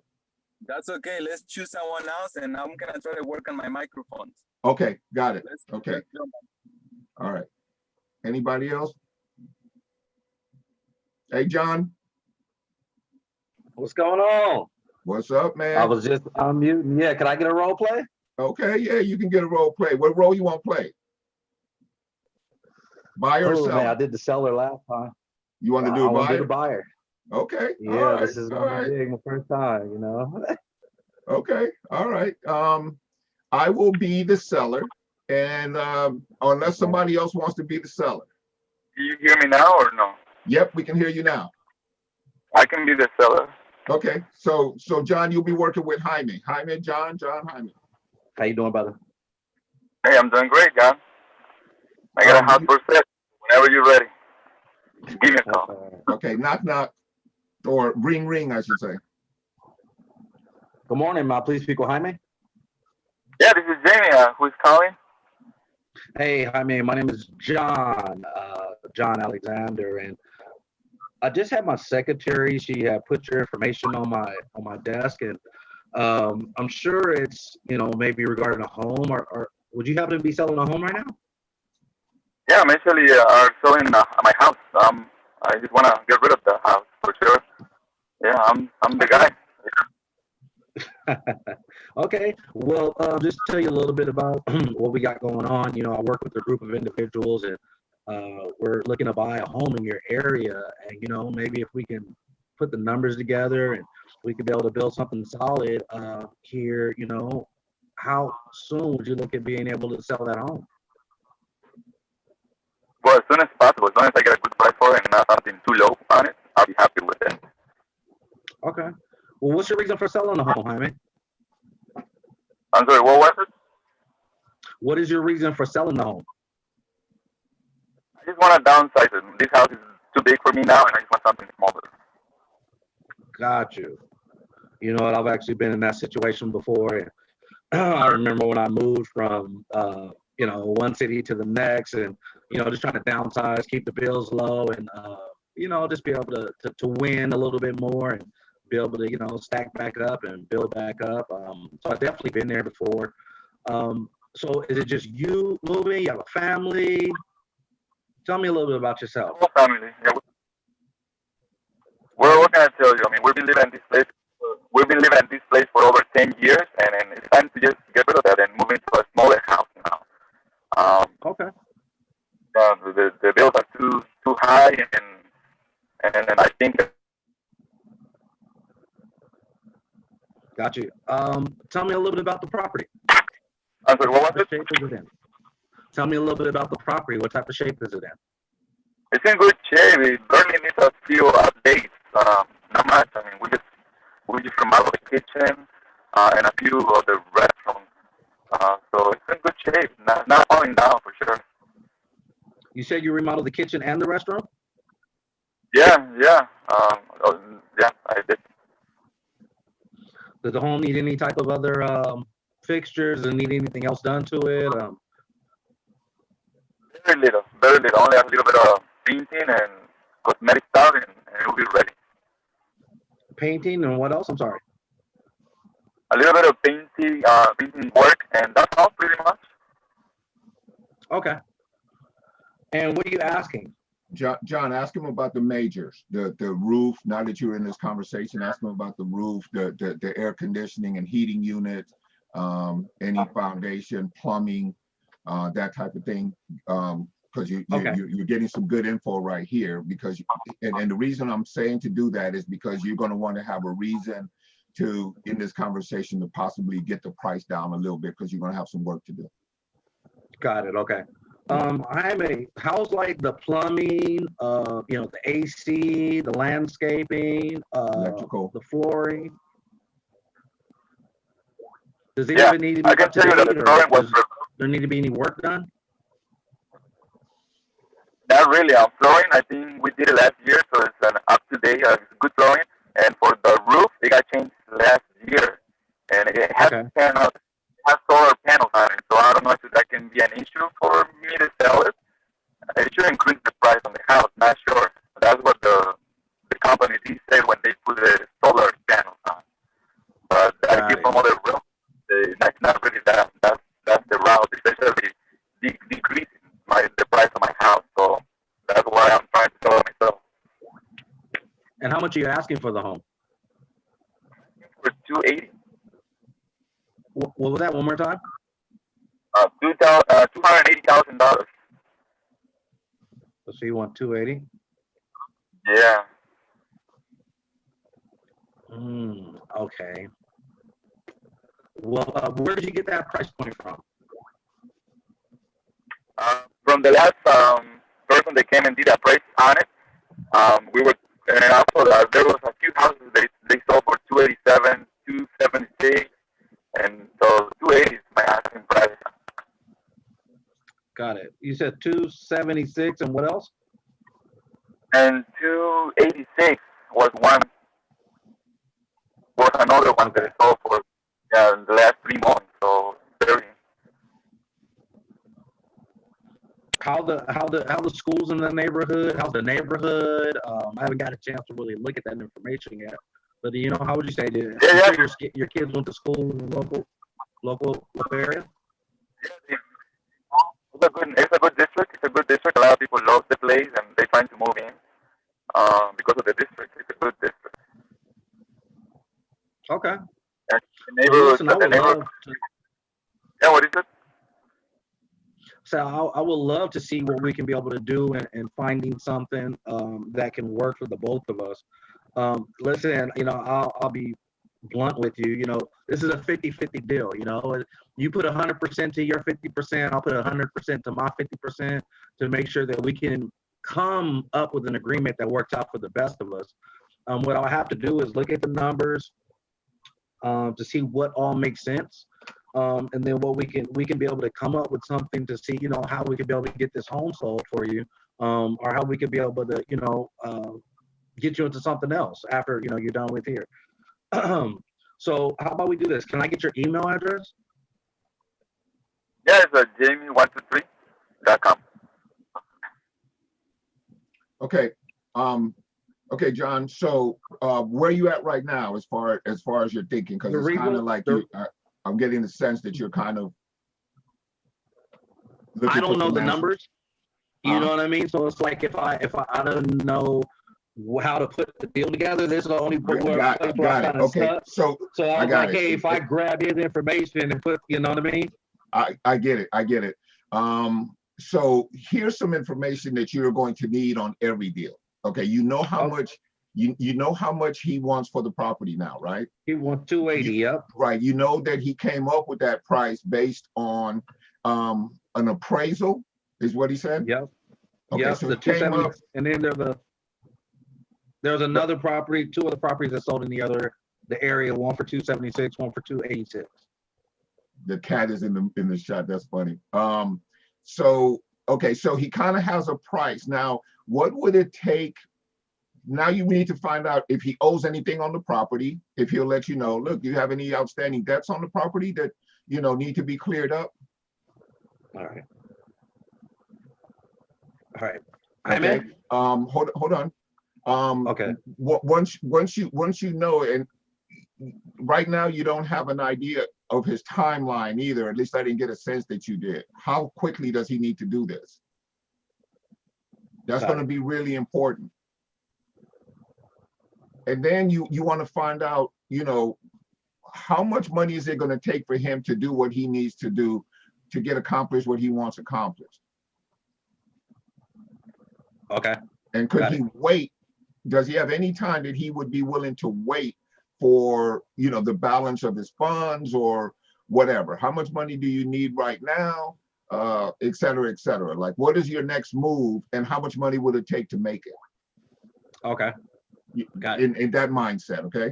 That's okay. Let's choose someone else, and I'm gonna try to work on my microphones. Okay, got it. Okay. Let's jump. All right. Anybody else? Hey, John. What's going on? What's up, man? I was just unmuting. Yeah, can I get a role play? Okay, yeah, you can get a role play. What role you want to play? Buyer or Oh man, I seller? did the seller last time. You want to do I a want to do buyer? the buyer. Okay. Yeah, All right. this is All gonna right. be big, my first time, you know. Okay. All right. I will be the seller, and unless Okay. somebody else wants to be the seller. Do you hear me now or no? Yep, we can hear you now. I can be the seller. Okay. So John, you'll be working with Jaime. John, Jaime. How you doing, brother? Hey, I'm doing great, John. I got a house for sale. Whenever you're ready, just give me a call. Okay. Knock knock, or ring ring, I should say. Good morning, please speak with Jaime. Yeah, this is Jamie. Who's calling? Hey, Jaime, my name is John, John Alexander, and I just had my secretary. She put your information on my desk, and I'm sure it's maybe regarding a home, or would you happen to be selling a home right now? Yeah, I'm actually selling my house. I just want to get rid of the house for sure. Yeah, I'm the guy. Okay, well, just to tell you a little bit about what we got going on. I work with a group of individuals, and we're looking to buy a home in your area. And maybe if we can put the numbers together, and we could be able to build something solid here. How soon would you look at being able to sell that home? Well, as soon as possible. As long as I get a good price for it and not something too low on it, I'll be happy with it. Okay. Well, what's your reason for selling the home, Jaime? I'm sorry, what was it? What is your reason for selling the home? I just want to downsize it. This house is too big for me now, and I just want something smaller. Got you. You know what? I've actually been in that situation before. And I remember when I moved from, one city to the next, and, just trying to downsize, keep the bills low, and, just be able to win a little bit more and be able to, stack back up and build back up. So I've definitely been there before. So is it just you moving? You have a family? Tell me a little bit about yourself. Whole family. Yeah. Well, what can I tell you? I mean, we've been living in this place. We've been living in this place for over 10 years, and it's time to just get rid of that and move into a smaller house now. Okay. The bills are too high, and I think. Got you. Tell me a little bit about the property. I'm sorry, what was it? Shape is it in? Tell me a little bit about the property. What type of shape is it in? It's in good shape. It barely needs a few updates. Not much. I mean, we just remodeled the kitchen and a few of the restrooms. So it's in good shape. Not falling down for sure. You said you remodeled the kitchen and the restroom? Yeah. Yeah, I did. Does the home need any type of other fixtures? Does it need anything else done to it? Very little. Only a little bit of painting and cosmetic stuff, and it'll be ready. Painting and what else? I'm sorry. A little bit of painting work, and that's all pretty much. Okay. And what are you asking? John, ask him about the majors, the roof. Now that you're in this conversation, ask him about the roof, the air conditioning and heating unit, any foundation, plumbing, that type of thing. Because you're getting some good info right here. Because and the reason I'm saying to do that is because you're going to want to have a reason to, in this conversation, to possibly get the price down a little bit, because you're going to have some work to do. Got it. Okay. How's like the plumbing, the AC, the landscaping, Electrical. the flooring? Does it even need to be I can up to tell you that date, the or flooring was does there need to be any work done? not really on flooring. I think we did it last year, so it's an up-to-date, good flooring. And for the roof, it got changed last year, and it has solar panels on it. So I don't know if that can be an issue for me to sell it. It should increase the price on the house. Not sure. That's what the company did say when they put the solar panels on. But I give them other room. That's not really that. That's the route, especially decreasing the price of my house. So that's why I'm trying to sell it myself. And how much are you asking for the home? For $280. What was that? One more time? $280,000. So you want 280? Yeah. Okay. Well, where did you get that price point from? From the last person that came and did a price on it, we were, and also there was a few houses they sold for 287, 276, and so 280 is my asking price. Got it. You said 276, and what else? And 286 was another one that I sold for in the last 3 months. So very. How the schools in the neighborhood? How's the neighborhood? I haven't got a chance to really look at that information yet. But you know, how would you say? Your kids went to school in the local area? It's a good district. It's a good district. A lot of people love the place and they're trying to move in because of the district. It's a good district. Okay. And the neighborhood. Well, listen, yeah, what is it? So I would love to see what we can be able to do and finding something that can work for the both of us. Listen, you know, I'll be blunt with you. You know, this is a 50-50 deal. You know, you put 100% to your 50%, I'll put 100% to my 50% to make sure that we can come up with an agreement that works out for the best of us. What I'll have to do is look at the numbers to see what all makes sense. And then what we can be able to come up with something to see, you know, how we can be able to get this home sold for you, or how we could be able to, you know, get you into something else after, you know, you're done with here. So how about we do this? Can I get your email address? Yeah, it's jamie123.com. Okay. Okay, John. So where are you at right now as far as you're thinking? Because it's kind of like I'm getting the sense that you're kind of. I don't know the numbers. You know what I mean? So it's like if I don't know how to put the deal together, this is the only got it. Okay. So I was like, hey, if I grab his information and put, you know what I mean? I get it. So here's some information that you're going to need on every deal. Okay, you know how much you know how much he wants for the property now, right? He wants 280. Yep. Right. You know that he came up with that price based on an appraisal, is what he said. Yep. Okay, yep. so The it came 270, up, and then there's another property, 2 other properties that sold in the area, one for 276, one for 286. the cat is in the shot. That's funny. So okay, so he kind of has a price. Now, what would it take? Now you need to find out if he owes anything on the property, if he'll let you know, look, do you have any outstanding debts on the property that, you know, need to be cleared up? All right. All right. Okay. Hold on. Okay. Once you know, and right now you don't have an idea of his timeline either. At least I didn't get a sense that you did. How quickly does he need to do this? That's going to be really important. And then you want to find out, you know, how much money is it going to take for him to do what he needs to do to get accomplished what he wants accomplished? Okay. And could he wait? Does he have any time that he would be willing to wait for, you know, the balance of his funds or whatever? How much money do you need right now? Et cetera, et cetera. Like, what is your next move and how much money would it take to make it? Okay. Got it. In that mindset, okay?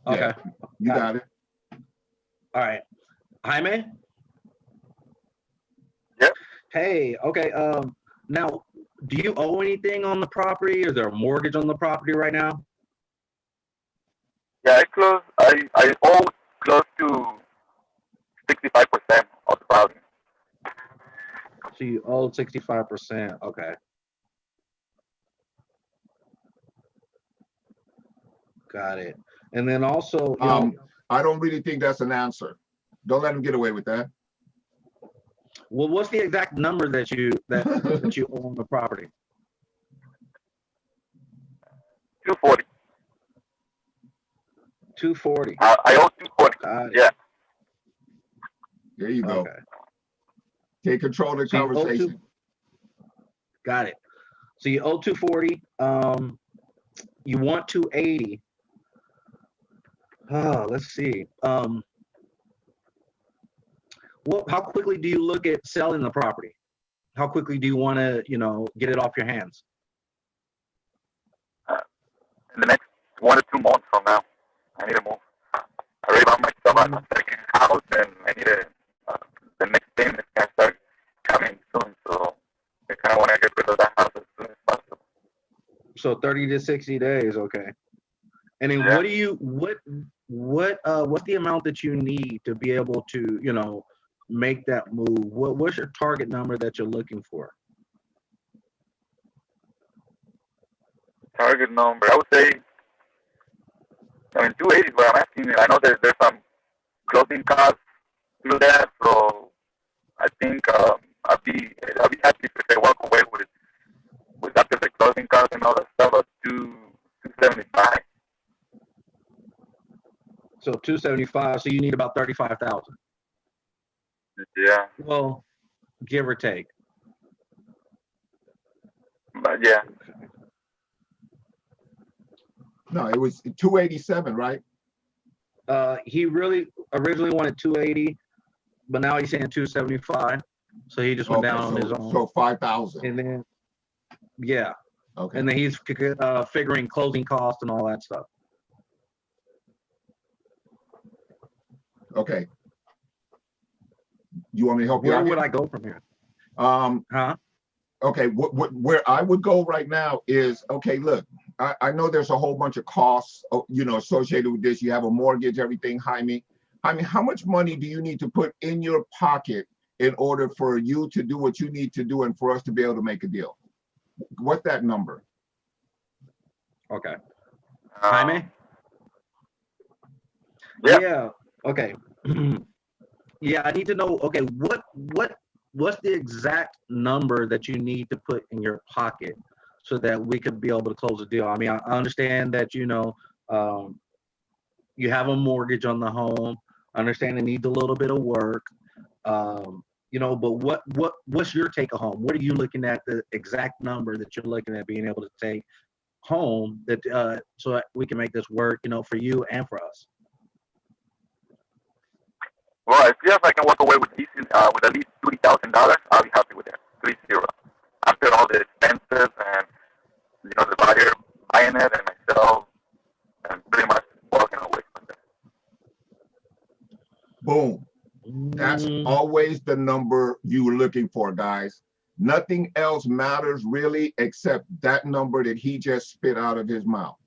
Okay. Yeah, you got it. All right. Jaime? Yep. Hey, okay. Now, do you owe anything on the property? Is there a mortgage on the property right now? Yeah, I owe close to 65% of the property. So you owe 65%. Okay. Got it. And then also, you know, I don't really think that's an answer. Don't let him get away with that. well, what's the exact number that you owe on the property? 240. 240. I owe 240. Got it. Yeah. There you go. Okay. Take control of the So you owe conversation. Got it. So you owe 240. You want 280. Let's see. How quickly do you look at selling the property? How quickly do you want to, get it off your hands? In the next 1 to 2 months from now, I need to move. I already bought myself a second house, and I need to. The next payment is gonna start coming soon, so I kind of want to get rid of that house as soon as possible. So 30 to 60 days, okay. And then Yeah. what's the amount that you need to be able to, make that move? What's your target number that you're looking for? Target number, I would say. 280 is what I'm asking. I know there's some closing costs through that, so I think I'll be happy if I walk away with after the closing costs and all that stuff of 275. So 275. So you need about 35,000. Yeah, Well, give or take. but yeah. No, it was 287, right? He really originally wanted 280, but now he's saying 275. So he just went down on his own. So 5,000. And then, yeah. Okay. And then he's figuring closing costs and all that stuff. Okay. You want me to help you Where out? would I go from here? Huh? Okay, where I would go right now is, okay, look, I know there's a whole bunch of costs, associated with this. You have a mortgage, everything, Jaime. How much money do you need to put in your pocket in order for you to do what you need to do and for us to be able to make a deal? What's that number? Okay. Jaime? Yeah. Yeah. Okay. Yeah, I need to know, okay, what's the exact number that you need to put in your pocket so that we could be able to close the deal? I mean, I understand that, you have a mortgage on the home. I understand it needs a little bit of work. But what's your take home? What are you looking at, the exact number that you're looking at being able to take home that so that we can make this work, for you and for us? Well, if I can walk away with at least $30,000, I'll be happy with that. 30. After all the expenses and the buyer buying it and myself, and pretty much walking away from that. Boom. That's always the number you're looking for, guys. Nothing else matters really except that number that he just spit out of his mouth,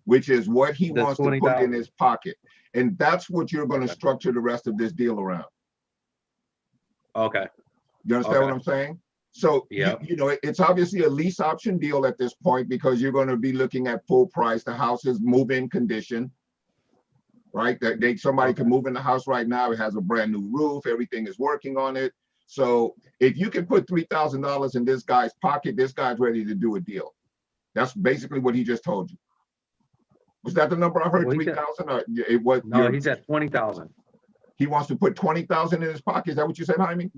which is what he wants to put in his pocket. And that's what you're going to structure the rest of this deal around. Okay. You understand what I'm saying? So, it's obviously a lease option deal at this point because you're going to be looking at full price. The house is move-in condition, right? Somebody can move in the house right now. It has a brand new roof. Everything is working on it. So if you can put $3,000 in this guy's pocket, this guy's ready to do a deal. That's basically what he just told you. Was that the number I heard? 3,000? Or it was? No, he said 20,000. He wants to put 20,000 in his pocket. Is that what you said, Jaime?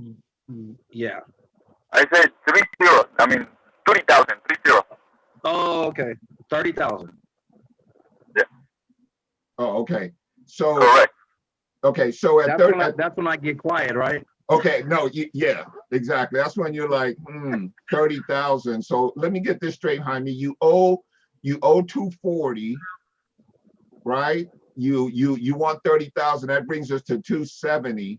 Yeah. I said 30. I mean 30,000. 30. Oh, okay. 30,000. Yeah. Oh, okay. So correct. Okay, so at 30, that's when I get quiet, right? Okay, no, yeah, exactly. That's when you're like, 30,000. So let me get this straight, Jaime. You owe 240, right? You want 30,000. That brings us to 270.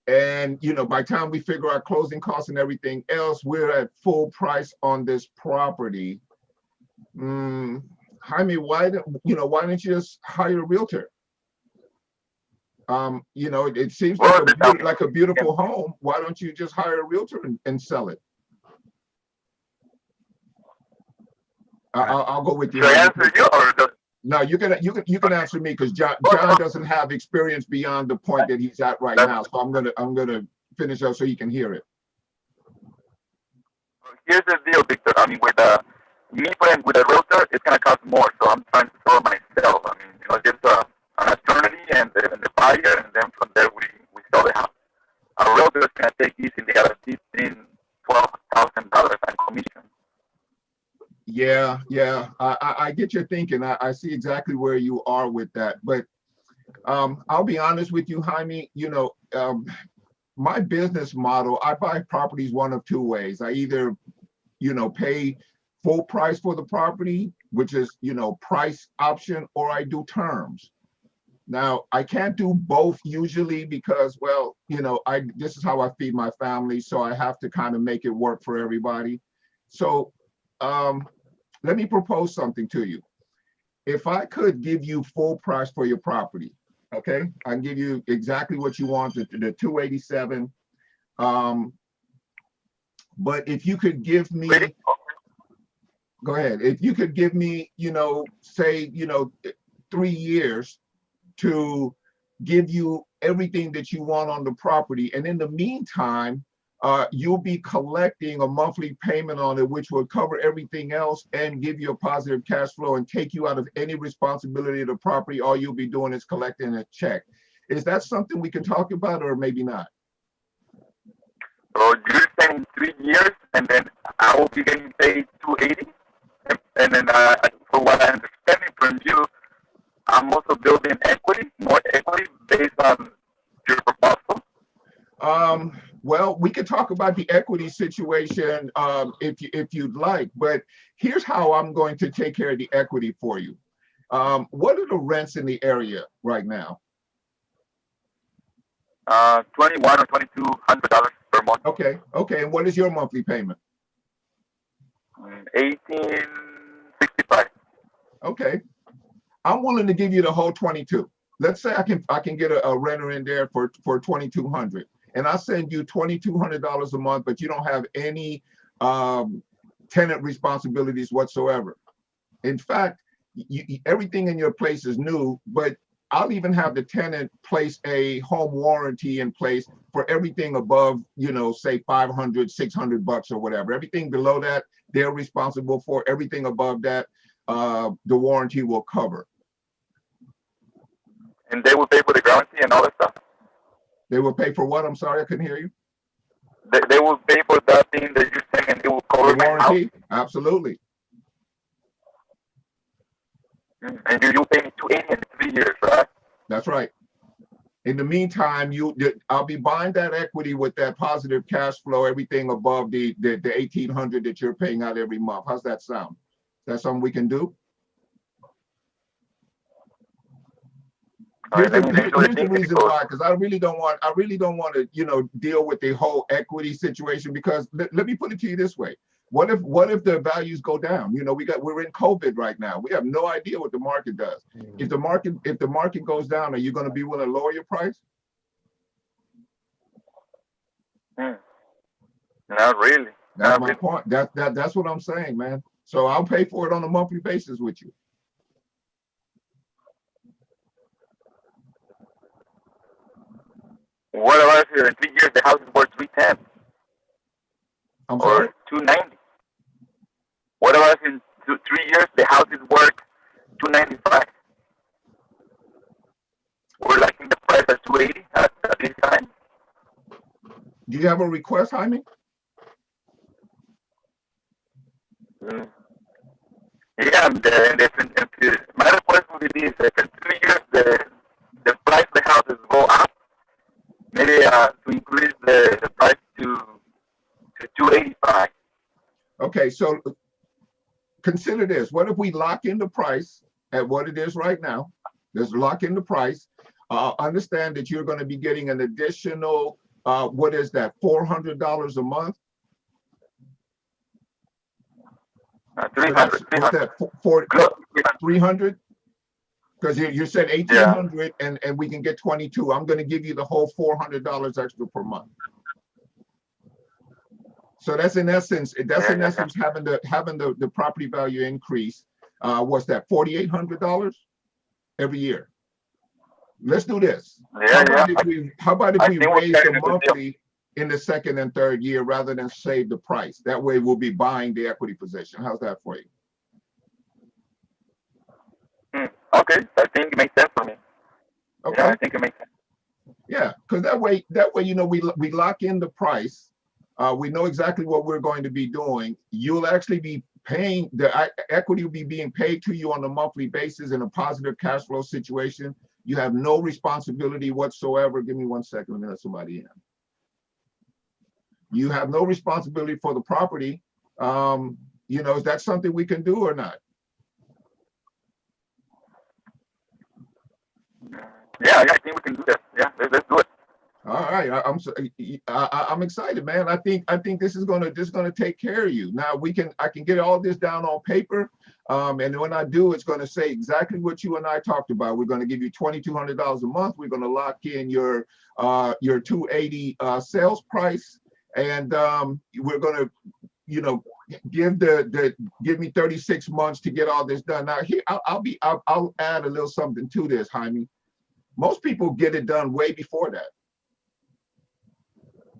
And by the time we figure out closing costs and everything else, we're at full price on this property. Jaime, why don't you just hire a realtor? It seems like a beautiful home. Why don't you just hire a realtor and sell it? I'll go with you. Should I answer you or no, you can answer me because John doesn't have experience beyond the point that he's at right now. So I'm gonna finish up so he can hear it. Here's the deal, Victor. I mean, with a realtor, it's gonna cost more. So I'm trying to sell it myself. I mean, just an attorney and the buyer, and then from there we sell the house. A realtor builders can take easily out of $12,000 on commission. Yeah, yeah, I get your thinking. I see exactly where you are with that. But I'll be honest with you, Jaime, my business model, I buy properties one of two ways. I either, pay full price for the property, which is, price option, or I do terms. Now, I can't do both usually because, well, this is how I feed my family, so I have to kind of make it work for everybody. So let me propose something to you. If I could give you full price for your property, okay, I can give you exactly what you want, the 287. But if you could give me, go ahead. If you could give me, say, 3 years to give you everything that you want on the property, and in the meantime, you'll be collecting a monthly payment on it, which will cover everything else and give you a positive cash flow and take you out of any responsibility of the property. All you'll be doing is collecting a check. Is that something we can talk about, or maybe not? So you're saying 3 years, and then I will be getting paid 280, and then for what I'm understanding from you, I'm also building more equity based on your proposal. Well, we could talk about the equity situation if you'd like, but here's how I'm going to take care of the equity for you. What are the rents in the area right now? $2,100 or $2,200 per month. Okay, and what is your monthly payment? $1,865. Okay, I'm willing to give you the whole 22. Let's say I can get a renter in there for 2,200, and I send you $2,200 a month, but you don't have any tenant responsibilities whatsoever. In fact, everything in your place is new, but I'll even have the tenant place a home warranty in place for everything above, say $500, $600 or whatever. Everything below that, they're responsible for. Everything above that, the warranty will cover. And they will pay for the guarantee and all that stuff? They will pay for what? I'm sorry, I couldn't hear you. They will pay for that thing that you're saying, and they will cover the warranty? Absolutely. And you pay me $280 in 3 years, right? That's right. In the meantime, I'll be buying that equity with that positive cash flow, everything above the $1,800 that you're paying out every month. How's that sound? Is that something we can do? Here's the reason why, because I really don't want to, deal with the whole equity situation, because let me put it to you this way. What if the values go down? We're in COVID right now. We have no idea what the market does. If the market goes down, are you going to be willing to lower your price? Not really. That's my point. That's what I'm saying, man. So I'll pay for it on a monthly basis with you. What about if in 3 years the house is worth 310? I'm sorry? Or 290? What about if in 3 years the house is worth 295? We're liking the price at 280 at this time. Do you have a request, Jaime? Yeah, my request would be this: if in 3 years the price of the houses go up, maybe to increase the price to 285. Okay, so consider this. What if we lock in the price at what it is right now? Let's lock in the price. Understand that you're going to be getting an additional, what is that, $400 a month? 300. What's that, 300? Because you said 1,800, and we can get 22. I'm going to give you the whole $400 extra per month. So that's in essence having the property value increase. What's that, $4,800 every year? Let's do this. How about if we raise the monthly in the second and third year rather than save the price? That way we'll be buying the equity position. How's that for you? Okay, I think it makes sense for me. Okay. Yeah, I think it makes sense. Yeah, because that way, you know, we lock in the price. We know exactly what we're going to be doing. You'll actually be paying, equity will be being paid to you on a monthly basis in a positive cash flow situation. You have no responsibility whatsoever. Give me 1 second, let me let somebody in. You have no responsibility for the property. You know, is that something we can do or not? Yeah, I think we can do that. Yeah, let's do it. All right, I'm excited, man. I think this is gonna take care of you. Now I can get all this down on paper, and when I do, it's gonna say exactly what you and I talked about. We're gonna give you $2,200 a month. We're gonna lock in your 280 sales price, and we're gonna, you know, give me 36 months to get all this done. Now here, I'll add a little something to this, Jaime. Most people get it done way before that.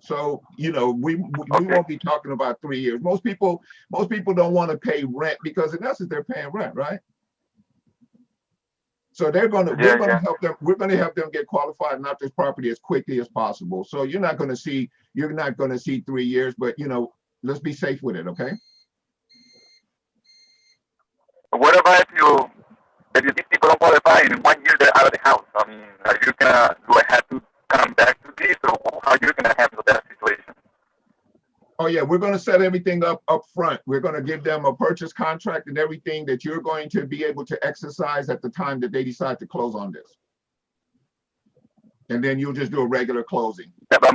So, you know, we won't be talking about 3 years. Most people don't want to pay rent because in essence they're paying rent, right? So we're going to help them. We're going to help them get qualified and not this property as quickly as possible. So you're not going to see 3 years, but you know, let's be safe with it, okay? What about if these people don't qualify and in 1 year they're out of the house? I mean, are you gonna, do I have to come back to this, or how are you gonna handle that situation? Oh yeah, we're going to set everything up front. We're going to give them a purchase contract and everything that you're going to be able to exercise at the time that they decide to close on this. And then you'll just do a regular closing. Yeah, but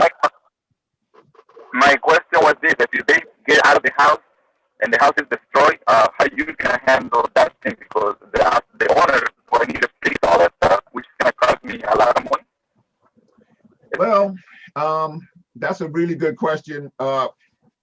my question was this: if they get out of the house and the house is destroyed, how are you gonna handle that thing? Because the owner will need to fix all that stuff, which is gonna cost me a lot of money. Well, that's a really good question.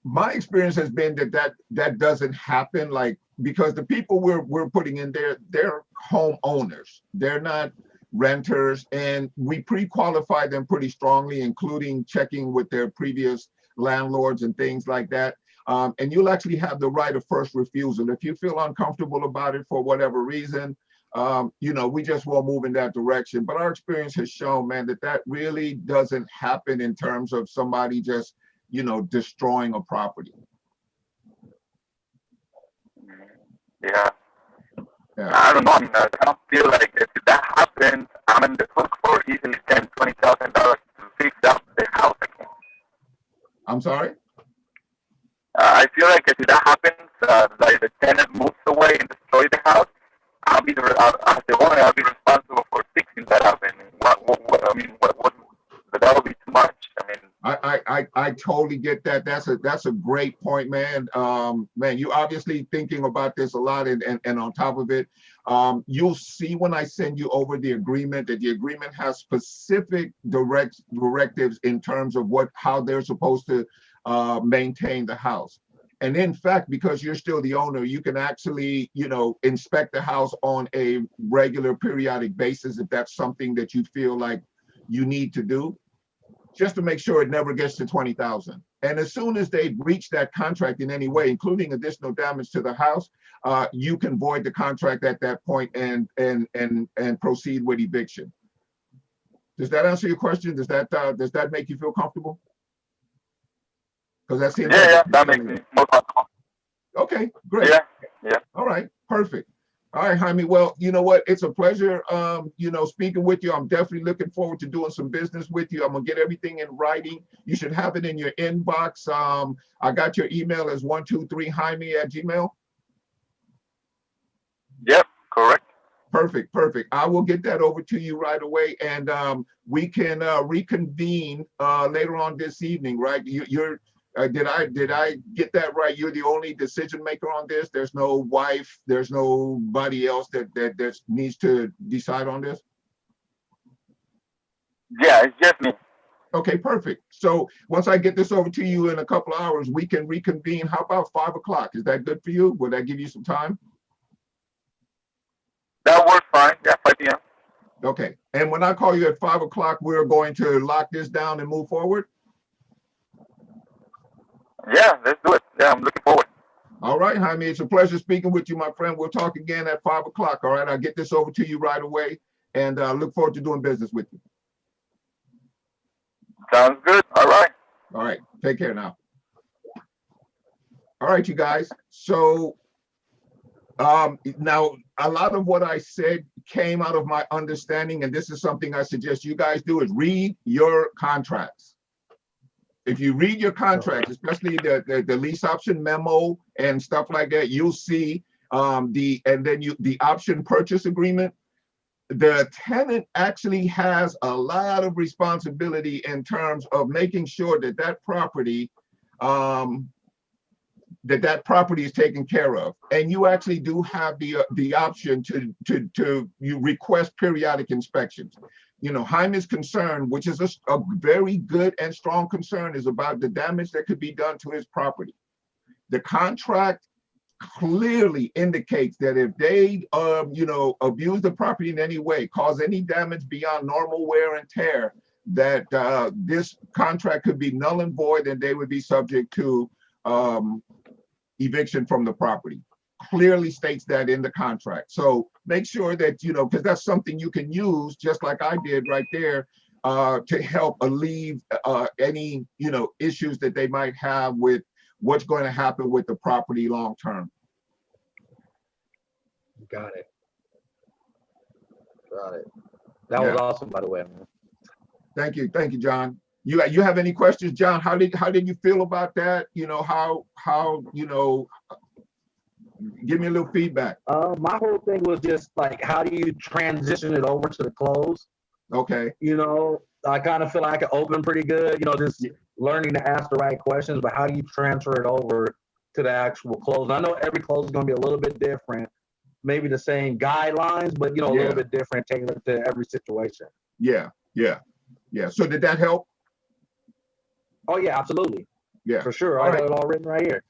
My experience has been that doesn't happen, like, because the people we're putting in there, they're homeowners. They're not renters, and we pre-qualify them pretty strongly, including checking with their previous landlords and things like that. And you'll actually have the right of first refusal. If you feel uncomfortable about it for whatever reason, you know, we just won't move in that direction. But our experience has shown, man, that really doesn't happen in terms of somebody just, you know, destroying a property. Yeah. Yeah. I don't know. I mean, I don't feel like if that happens, I'm in the hook for easily $10,000-$20,000 to fix up the house again. I'm sorry? I feel like if that happens, like the tenant moves away and destroys the house, I'll be as the owner, I'll be responsible for fixing that up. And that would be too much. I mean, I totally get that. That's a great point, man. Man, you obviously thinking about this a lot, and on top of it, you'll see when I send you over the agreement that the agreement has specific directives in terms of how they're supposed to maintain the house. And in fact, because you're still the owner, you can actually, you know, inspect the house on a regular periodic basis if that's something that you feel like you need to do, just to make sure it never gets to 20,000. And as soon as they breach that contract in any way, including additional damage to the house, you can void the contract at that point and proceed with eviction. Does that answer your question? Does that make you feel comfortable? Because that seems that makes me more comfortable. Okay, great. Yeah. All right, perfect. All right, Jaime. Well, you know what? It's a pleasure, you know, speaking with you. I'm definitely looking forward to doing some business with you. I'm gonna get everything in writing. You should have it in your inbox. I got your email as 123jaime@gmail.com. Yep, correct. Perfect. I will get that over to you right away, and we can reconvene later on this evening. Right? You're. Did I get that right? You're the only decision maker on this. There's no wife. There's nobody else that needs to decide on this. Yeah, it's just me. Okay, perfect. So once I get this over to you in a couple of hours, we can reconvene. How about 5 o'clock? Is that good for you? Will that give you some time? That works fine. Yeah, 5 p.m. Okay. And when I call you at 5 o'clock, we're going to lock this down and move forward. Yeah, let's do it. Yeah, I'm looking forward. All right, Jaime, it's a pleasure speaking with you, my friend. We'll talk again at 5 o'clock. All right, I'll get this over to you right away, and look forward to doing business with you. Sounds good. All right. All right, take care now. All right, you guys. So now a lot of what I said came out of my understanding, and this is something I suggest you guys do, is read your contracts. If you read your contracts, especially the lease option memo and stuff like that, you'll see the option purchase agreement. The tenant actually has a lot of responsibility in terms of making sure that that property is taken care of, and you actually do have the option to you request periodic inspections. You know, Jaime's concern, which is a very good and strong concern, is about the damage that could be done to his property. The contract clearly indicates that if they abuse the property in any way, cause any damage beyond normal wear and tear, that this contract could be null and void, and they would be subject to eviction from the property. Clearly states that in the contract. So make sure that, because that's something you can use, just like I did right there, to help alleviate any, issues that they might have with what's going to happen with the property long term. Got it. That was awesome, by the way, man. Thank you, John. You have any questions, John? How did you feel about that? Give me a little feedback. My whole thing was just like, how do you transition it over to the close? Okay. I kind of feel like I can open pretty good, just learning to ask the right questions, but how do you transfer it over to the actual close? I know every close is going to be a little bit different, maybe the same guidelines, but a little bit different, tailored to every situation. Yeah. So did that help? Oh yeah, absolutely. Yeah, for sure. I got it all written right here.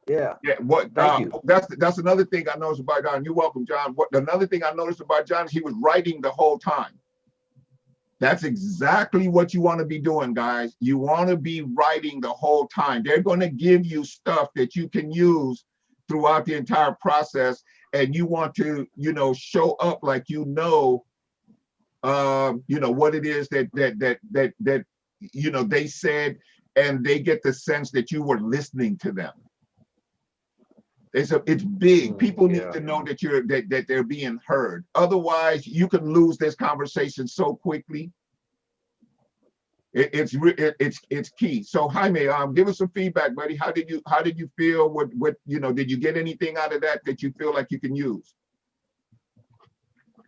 Yeah. What? Thank you. That's another thing I noticed about John. You're welcome, John. Another thing I noticed about John is he was writing the whole time. That's exactly what you want to be doing, guys. You want to be writing the whole time. They're going to give you stuff that you can use throughout the entire process, and you want to, show up like what it is that they said, and they get the sense that you were listening to them. It's big. People need to know that they're being heard. Otherwise, you can lose this conversation so quickly. It's key. So Jaime, give us some feedback, buddy. How did you feel? What did you get anything out of that you feel like you can use?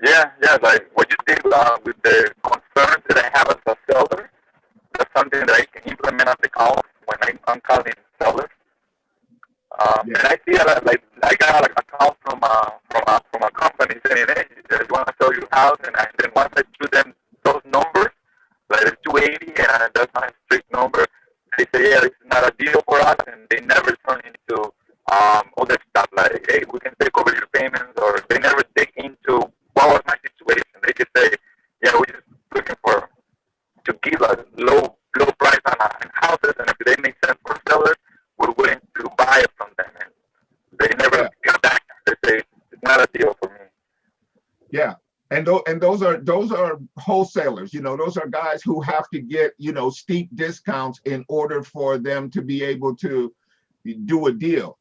Yeah, like what you did with the concerns that I have as a seller, that's something that I can implement at the call when I'm calling sellers. And I see like I got a call from a company saying, hey, they want to sell your house, and then once I shoot them those numbers, like it's 280, and that's my strict number, they say, yeah, this is not a deal for us, and they never turn into other stuff like, hey, we can take over your payments, or they never dig into what was my situation. They just say, yeah, we're just looking to give a low price on houses, and if they make sense for sellers, we're willing to buy it from them. And they never get back. They say it's not a deal for me. Yeah. And those are wholesalers, those are guys who have to get, steep discounts in order for them to be able to do a deal.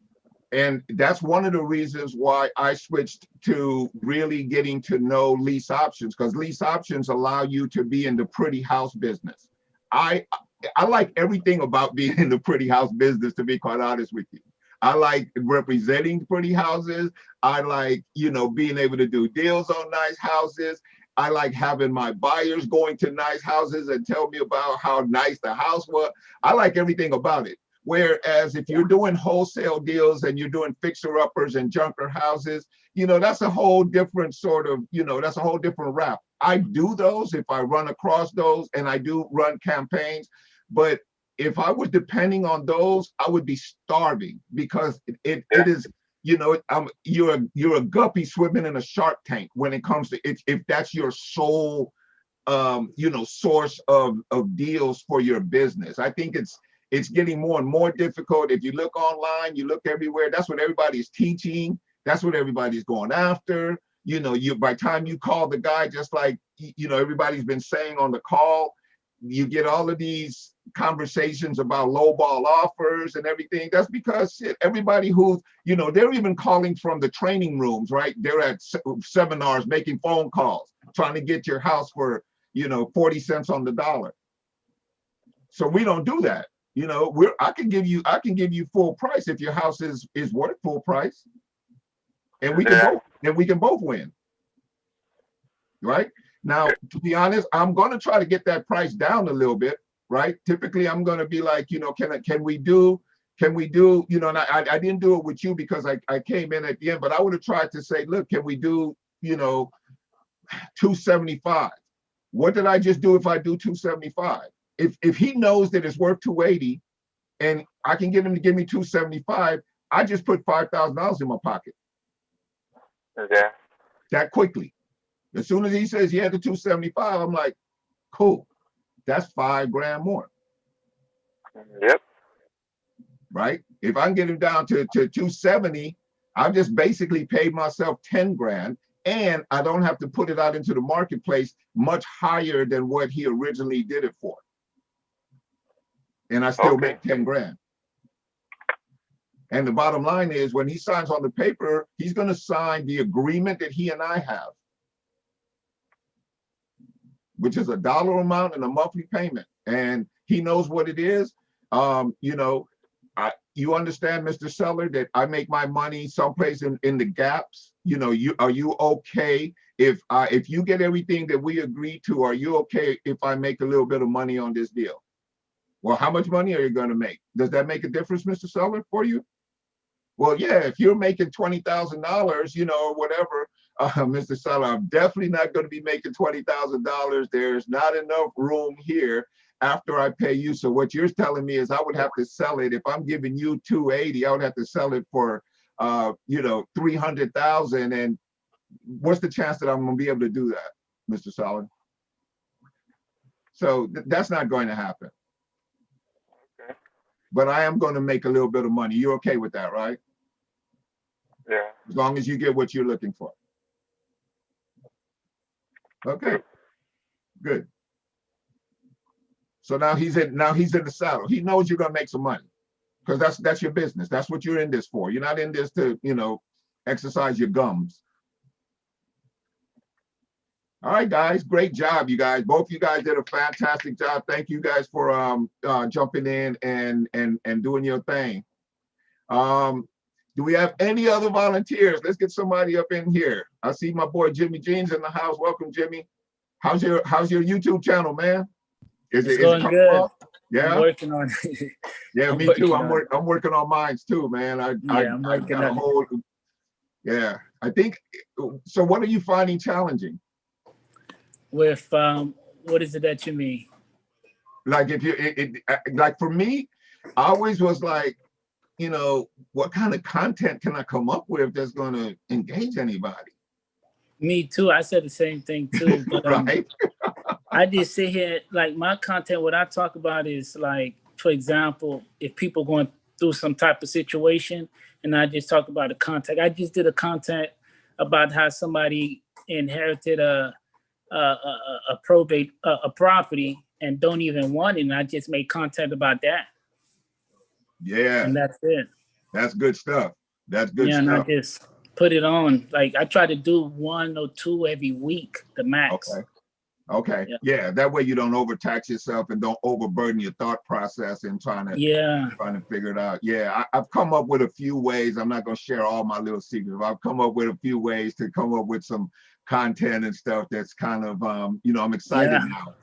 And that's one of the reasons why I switched to really getting to know lease options, because lease options allow you to be in the pretty house business. I like everything about being in the pretty house business, to be quite honest with you. I like representing pretty houses. I like, being able to do deals on nice houses. I like having my buyers going to nice houses and tell me about how nice the house was. I like everything about it. Whereas if you're doing wholesale deals and you're doing fixer-uppers and junker houses, that's a whole different sort of, that's a whole different route. I do those if I run across those, and I do run campaigns. But if I was depending on those, I would be starving, because it is, you're a guppy swimming in a shark tank when it comes to it, if that's your sole, source of deals for your business. I think it's getting more and more difficult. If you look online, you look everywhere, that's what everybody's teaching. That's what everybody's going after. By the time you call the guy, just like, everybody's been saying on the call, you get all of these conversations about lowball offers and everything. That's because shit, everybody who's, you know, they're even calling from the training rooms, right? They're at seminars, making phone calls, trying to get your house for, you know, 40 cents on the dollar. So we don't do that. You know, I can give you full price if your house is worth full price. And we can both win. Right? Now, to be honest, I'm going to try to get that price down a little bit, right? Typically, I'm going to be like, you know, can we do, you know, and I didn't do it with you because I came in at the end, but I would have tried to say, look, can we do, you know, 275? What did I just do if I do 275? If he knows that it's worth 280 and I can get him to give me 275, I just put $5,000 in my pocket. Yeah. That quickly. As soon as he says he had the 275, I'm like, cool. That's $5 grand more. Yep. Right? If I can get him down to 270, I've just basically paid myself 10 grand, and I don't have to put it out into the marketplace much higher than what he originally did it for. And I still make 10 grand. And the bottom line is when he signs on the paper, he's going to sign the agreement that he and I have, which is a dollar amount and a monthly payment. And he knows what it is. You know, you understand, Mr. Seller, that I make my money someplace in the gaps. You know, are you okay if you get everything that we agreed to? Are you okay if I make a little bit of money on this deal? Well, how much money are you going to make? Does that make a difference, Mr. Seller, for you? Well, yeah, if you're making $20,000, you know, or whatever, Mr. Seller, I'm definitely not going to be making $20,000. There's not enough room here after I pay you. So what you're telling me is I would have to sell it. If I'm giving you 280, I would have to sell it for, you know, 300,000. And what's the chance that I'm going to be able to do that, Mr. Seller? So that's not going to happen. Okay. But I am going to make a little bit of money. You're okay with that, right? Yeah. As long as you get what you're looking for. Okay, good. So now he's in the saddle. He knows you're gonna make some money because that's your business. That's what you're in this for. You're not in this to, you know, exercise your gums. All right, guys, great job, you guys. Both you guys did a fantastic job. Thank you guys for jumping in and doing your thing. Do we have any other volunteers? Let's get somebody up in here. I see my boy Jimmy Jeans in the house. Welcome, Jimmy. How's your YouTube channel, man? Is it going good? Off? Yeah, I'm working on it. Yeah, me too. I'm working on mine too, man. I'm working on it. Yeah, I think so. What are you finding challenging? With what is it that you mean? Like if you like for me, I always was like, you know, what kind of content can I come up with that's going to engage anybody? Me too. I said the same thing too. But, right. I just sit here, like my content, what I talk about is like, for example, if people going through some type of situation and I just talk about the content. I just did a content about how somebody inherited a property and don't even want it. And I just made content about that. Yeah. And that's it. That's good stuff. That's good stuff. And I just put it on. Like I try to do 1 or 2 every week, the max. Okay. Yeah. That way you don't overtax yourself and don't overburden your thought process and trying to figure it out. Yeah. I've come up with a few ways. I'm not going to share all my little secrets, but I've come up with a few ways to come up with some content and stuff that's kind of, you know, I'm excited now.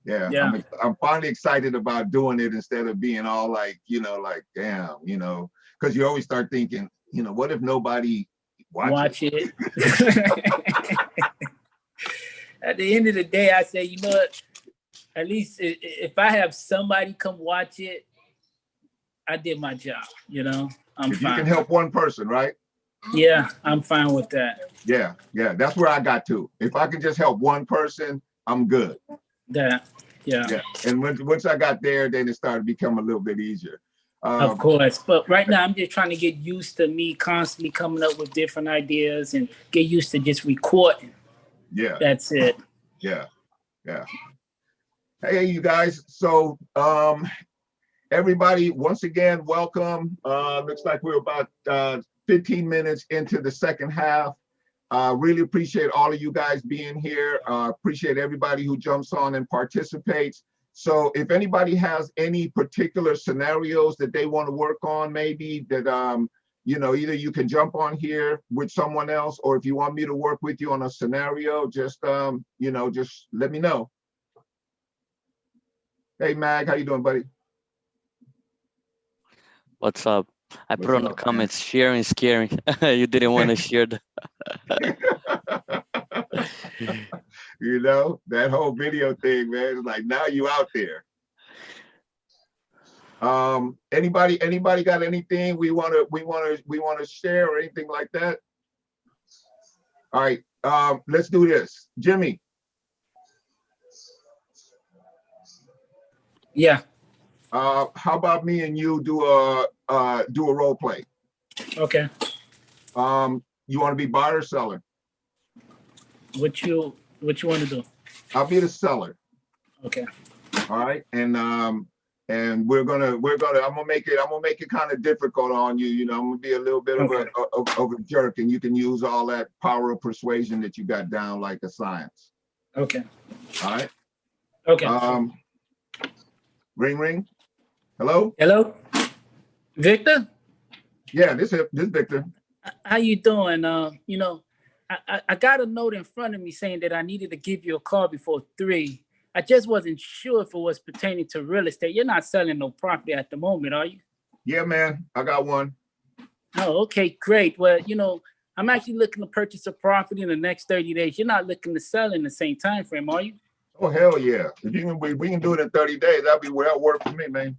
Yeah. I'm finally excited about doing it instead of being all like, you know, like, damn, you know, because you always start thinking, you know, what if nobody watch it? At the end of the day, I say, you know what, at least if I have somebody come watch it, I did my job, you know, I'm if fine. You can help one person, right? Yeah, I'm fine with that. Yeah, that's where I got to. If I can just help one person, I'm good. Yeah. And once I got there, then it started to become a little bit easier. Of course, but right now I'm just trying to get used to me constantly coming up with different ideas and get used to just recording. Yeah. That's it. Yeah. Hey, you guys. So, everybody, once again, welcome. Looks like we're about 15 minutes into the second half. Really appreciate all of you guys being here. Appreciate everybody who jumps on and participates. So if anybody has any particular scenarios that they want to work on, maybe that, you know, either you can jump on here with someone else, or if you want me to work with you on a scenario, just, you know, just let me know. Hey, Mag, how you doing, buddy? What's up? I What's put on the up, man? comments, sharing is scary. You didn't want to share the. You know, that whole video thing, man, it's like now you out there. Anybody got anything we want to share or anything like that? All right, let's do this. Jimmy. Yeah. How about me and you do a role play? Okay. You want to be buyer or seller? What you want to do? I'll be the seller. Okay. All right, and I'm gonna make it kind of difficult on you. You know, I'm gonna be a little bit of a jerk, and you can use all that power of persuasion that you got down like a science. Okay. All right. Okay. Ring ring. Hello. Hello, Victor. Yeah, this Victor. How you doing? You know, I got a note in front of me saying that I needed to give you a call before 3. I just wasn't sure if it was pertaining to real estate. You're not selling no property at the moment, are you? Yeah, man, I got one. Oh, okay, great. Well, you know, I'm actually looking to purchase a property in the next 30 days. You're not looking to sell in the same time frame, are you? Oh, hell yeah. If you can, we can do it in 30 days. That'll work for me, man.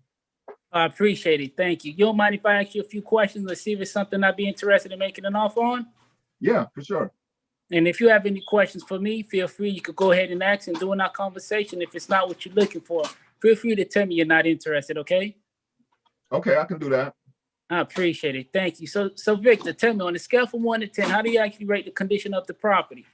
I appreciate it. Thank you. You don't mind if I ask you a few questions to see if it's something I'd be interested in making an offer on? Yeah, for sure. And if you have any questions for me, feel free. You could go ahead and ask and during our conversation. If it's not what you're looking for, feel free to tell me you're not interested, okay? Okay, I can do that. I appreciate it. Thank you. So Victor, tell me on a scale from 1 to 10, how do you actually rate the condition of the property?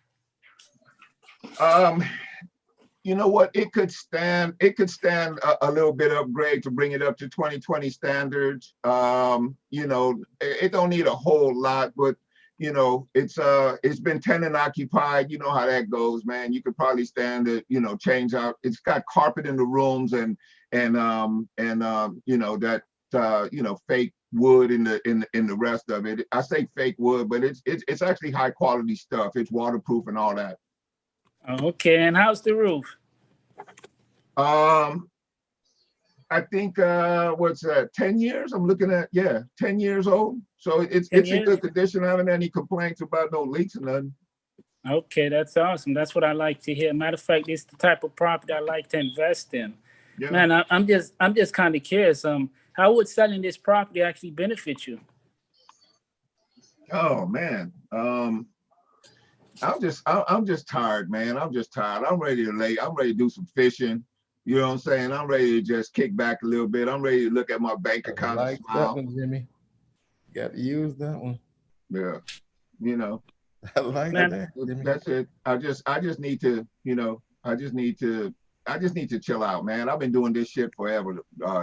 You know what? It could stand a little bit upgrade to bring it up to 2020 standards. You know, it don't need a whole lot, but you know, it's been tenant occupied. You know how that goes, man. You could probably stand it, you know, change out. It's got carpet in the rooms and you know, that you know, fake wood in the rest of it. I say fake wood, but it's actually high quality stuff. It's waterproof and all that. Okay, and how's the roof? I think what's that, 10 years? I'm looking at, yeah, 10 years old. So it's in good condition. I haven't had any complaints about no leaks or nothing. Okay, that's awesome. That's what I like to hear. Matter of fact, it's the type of property I like to invest in. Yeah. Man, I'm just kind of curious. How would selling this property actually benefit you? Oh man. I'm just tired, man. I'm just tired. I'm ready to do some fishing. You know what I'm saying? I'm ready to just kick back a little bit. I'm ready to look at my bank account and smile. That one, Jimmy. You got to use that one. Yeah. You know. I like that. Jimmy. That's it. I just need to, you know, I just need to chill out, man. I've been doing this shit forever,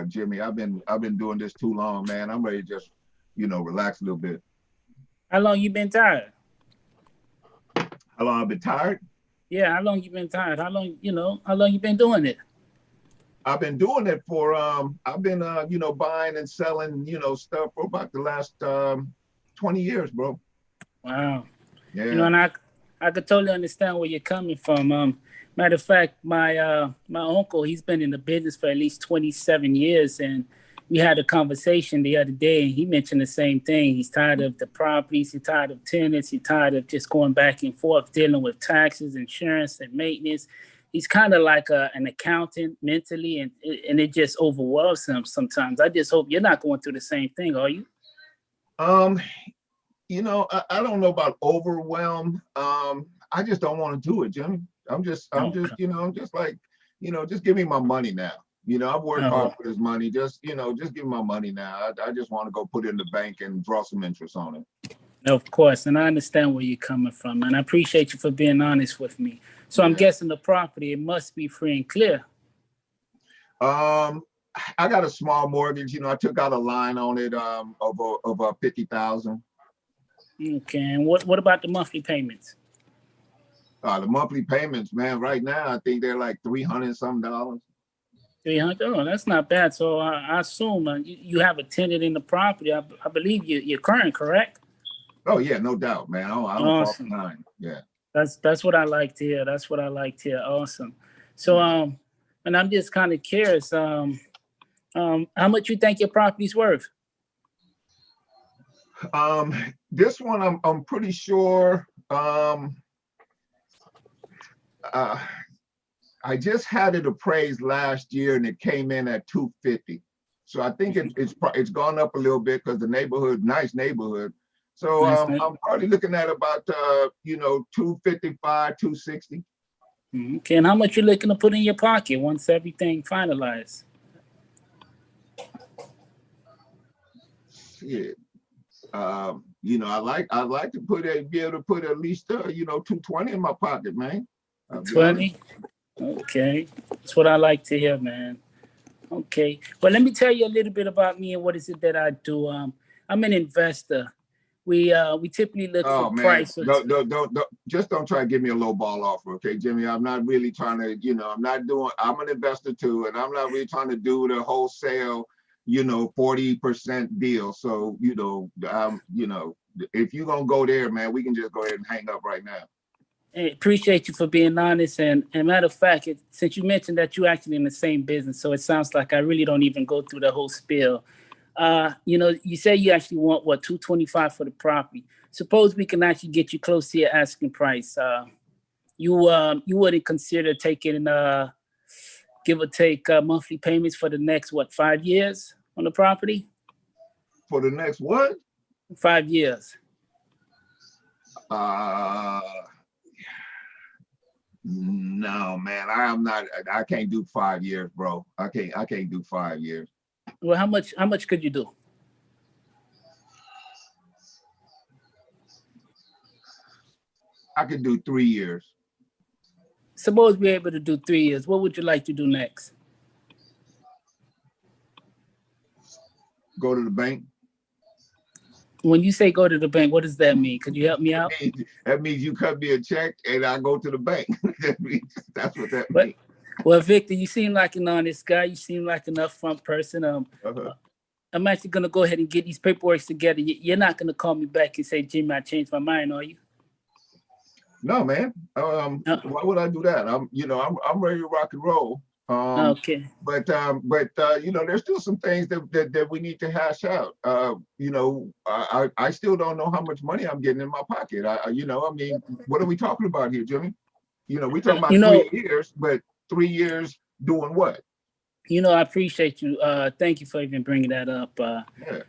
Jimmy. I've been doing this too long, man. I'm ready to just, you know, relax a little bit. How long you been tired? How long I've been tired? Yeah, how long you been tired? How long you been doing it? I've been doing it for I've been you know, buying and selling, you know, stuff for about the last 20 years, bro. Wow. Yeah. You know, and I could totally understand where you're coming from. Matter of fact, my uncle, he's been in the business for at least 27 years, and we had a conversation the other day, and he mentioned the same thing. He's tired of the properties, he's tired of tenants, he's tired of just going back and forth, dealing with taxes, insurance, and maintenance. He's kind of like an accountant mentally, and it just overwhelms him sometimes. I just hope you're not going through the same thing, are you? You know, I don't know about overwhelm. I just don't want to do it, Jimmy. I'm just, you know, I'm just like, you know, just give me my money now. You know, I've worked hard for this money. Just, you know, just give me my money now. I just want to go put it in the bank and draw some interest on it. Of course, and I understand where you're coming from, and I appreciate you for being honest with me. So I'm guessing the property, it must be free and clear. I got a small mortgage. You know, I took out a line on it of 50,000. Okay, and what about the monthly payments? The monthly payments, man, right now I think they're like $300 something. 300. Oh, that's not bad. So I assume you have a tenant in the property. I believe you're current, correct? Oh yeah, no doubt, man. I don't fall Awesome. behind. Yeah. That's what I like to hear. That's what I like to hear. Awesome. So and I'm just kind of curious. How much you think your property's worth? This one I'm pretty sure. I just had it appraised last year and it came in at 250. So I think it's gone up a little bit because the neighborhood, nice neighborhood. So I'm probably looking at about 255, 260. Okay, and how much you looking to put in your pocket once everything finalized? Shit. I'd like to be able to put at least 220 in my pocket, man. 20. Okay, that's what I like to hear, man. Okay, but let me tell you a little bit about me and what is it that I do. I'm an investor. We typically look for prices. Don't try to give me a low ball offer, okay, Jimmy? I'm not really trying to, I'm an investor too, and I'm not really trying to do the wholesale, 40% deal. So, if you're gonna go there, man, we can just go ahead and hang up right now. Hey, appreciate you for being honest. And matter of fact, since you mentioned that you're actually in the same business, so it sounds like I really don't even go through the whole spiel. You say you actually want what, 225 for the property. Suppose we can actually get you close to your asking price. You wouldn't consider taking give or take monthly payments for the next 5 years on the property? For the next what? 5 years. No, man, I can't do 5 years, bro. I can't do 5 years. Well, how much could you do? I could do 3 years. Suppose we're able to do 3 years. What would you like to do next? Go to the bank. When you say go to the bank, what does that mean? Could you help me out? That means you cut me a check and I go to the bank. That's what that means. Well, Victor, you seem like an honest guy. You seem like an upfront person. I'm actually going to go ahead and get these paperwork together. You're not going to call me back and say, Jimmy, I changed my mind, are you? No, man. Why would I do that? I'm ready to rock and roll. Okay. But there's still some things that we need to hash out. I still don't know how much money I'm getting in my pocket. What are we talking about here, Jimmy? We're talking about 3 years, but 3 years doing what? I appreciate you. Thank you for even bringing that up.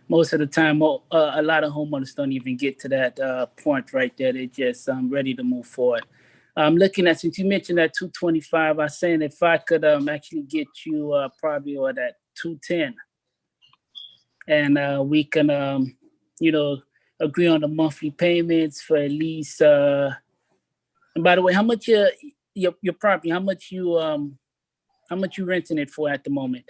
Most of the time, a lot of homeowners don't even get to that point right there. They're just ready to move forward. I'm looking at, since you mentioned that 225, I'm saying if I could actually get you probably or that 210, and we can, agree on the monthly payments for at least. And by the way, how much your property? How much you renting it for at the moment?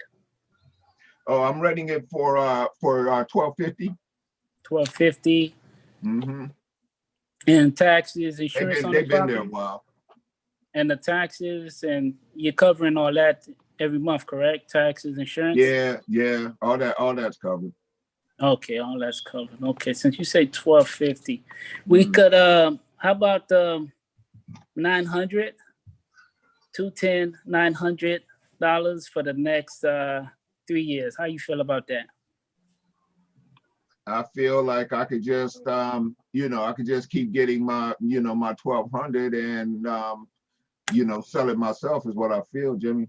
Oh, I'm renting it for $1,250. $1,250. Mm-hmm. And taxes, insurance on the property? They've been there a while. And the taxes, and you're covering all that every month, correct? Taxes, insurance? Yeah. All that's covered. Okay, all that's covered. Okay, since you say $1,250, we could how about $900? $900 for the next 3 years. How you feel about that? I feel like I could just keep getting my my 1,200 and sell it myself is what I feel, Jimmy.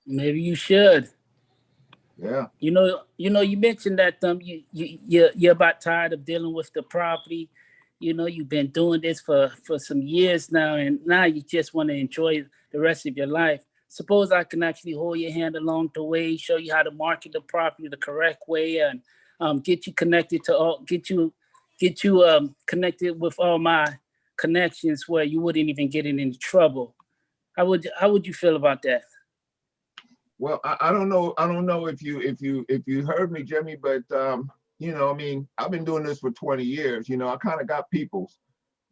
Maybe you should. Yeah. You mentioned that you're about tired of dealing with the property. You've been doing this for some years now, and now you just want to enjoy the rest of your life. Suppose I can actually hold your hand along the way, show you how to market the property the correct way, and get you connected to connected with all my connections where you wouldn't even get in any trouble. How would you feel about that? Well, I don't know. I don't know if you heard me, Jimmy, but you know, I mean, I've been doing this for 20 years. You know, I kind of got people's.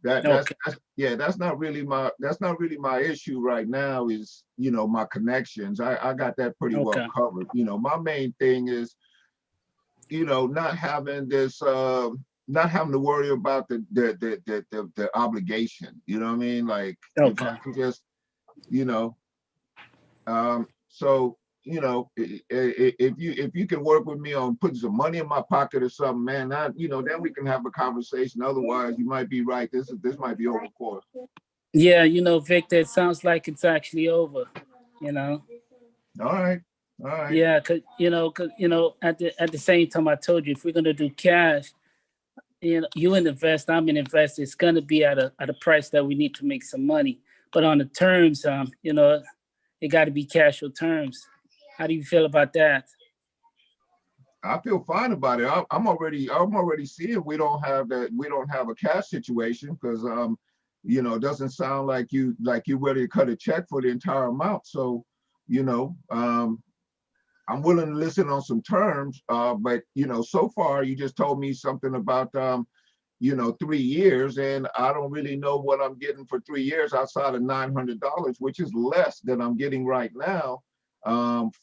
That's yeah, that's not really my issue right now is, you know, my connections. I got that pretty well covered. You know, my main thing is, you know, not having this not having to worry about the obligation. You know what I mean? Like if I can just, you know, so you know, if you can work with me on putting some money in my pocket or something, man, you know, then we can have a conversation. Otherwise, you might be right. This might be over course. Yeah, you know, Victor, it sounds like it's actually over. You know. All right. All right. Yeah, cause you know, at the same time, I told you if we're gonna do cash, you know, you invest, I'm an investor. It's gonna be at a price that we need to make some money. But on the terms, you know, it got to be cash or terms. How do you feel about that? I feel fine about it. I'm already seeing we don't have a cash situation because you know, it doesn't sound like you ready to cut a check for the entire amount. So, you know, I'm willing to listen on some terms, but you know, so far you just told me something about you know, 3 years, and I don't really know what I'm getting for 3 years outside of $900, which is less than I'm getting right now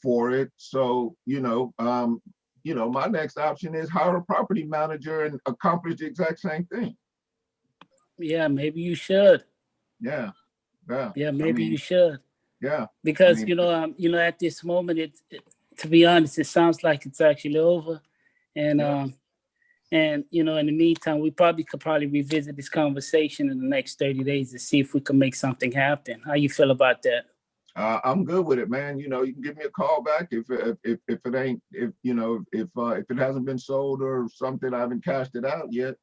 for it. So, you know, my next option is hire a property manager and accomplish the exact same thing. Yeah, maybe you should. Yeah, yeah. Yeah, maybe you should. Yeah. Because you know, at this moment, to be honest, it sounds like it's actually over, and and you know, in the meantime, we could revisit this conversation in the next 30 days to see if we can make something happen. How you feel about that? I'm good with it, man. You know, you can give me a call back if it ain't, if it hasn't been sold or something, I haven't cashed it out yet.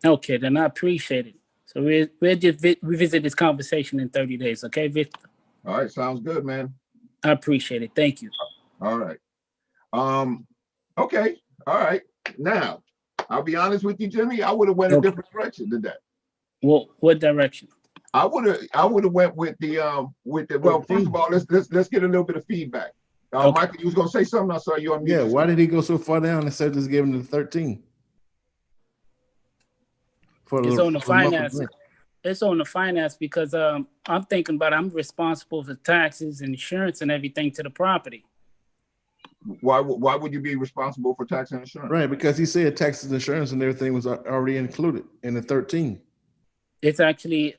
Okay, then I appreciate it. So we'll just revisit this conversation in 30 days. Okay, Victor? All right, sounds good, man. I appreciate it. Thank you. All right. Okay. All right. Now, I'll be honest with you, Jimmy. I would have went a different direction than that. Well, what direction? I would have went with the well, first of all, let's get a little bit of feedback. Michael, you was gonna say something. I saw you on mute. Yeah, why did he go so far down instead of just giving him the 13? It's on the finance. It's on the finance because I'm thinking about I'm responsible for taxes and insurance and everything to the property. Why would you be responsible for tax and insurance? Right, because he said taxes and insurance and everything was already included in the 13. It's actually,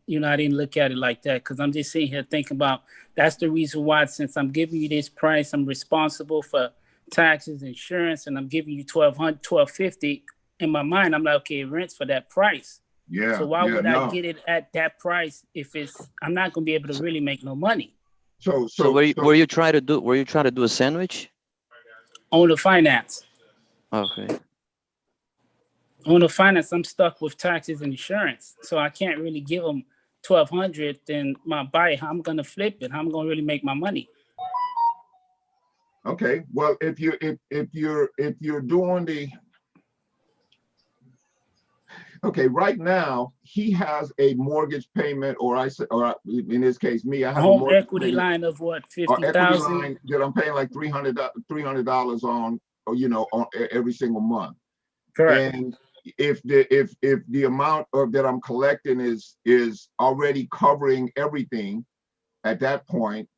you know, I didn't look at it like that because I'm just sitting here thinking about that's the reason why, since I'm giving you this price, I'm responsible for taxes, insurance, and I'm giving you $1,200, $1,250. In my mind, I'm like, okay, it rents for that price. Yeah. So why would I get it at that price if I'm not going to be able to really make no money? So were you trying to do a sandwich? On the finance. Okay. On the finance, I'm stuck with taxes and insurance, so I can't really give them $1,200. Then my buyer, how I'm gonna flip it? How I'm gonna really make my money? Okay. Well, if you're doing the right now he has a mortgage payment, or in this case me, I have a home mortgage equity payment, line of what, $50,000 $50,000 that I'm paying like $300 on, you know, on every single month. Correct. And if the amount that I'm collecting is already covering everything at that point,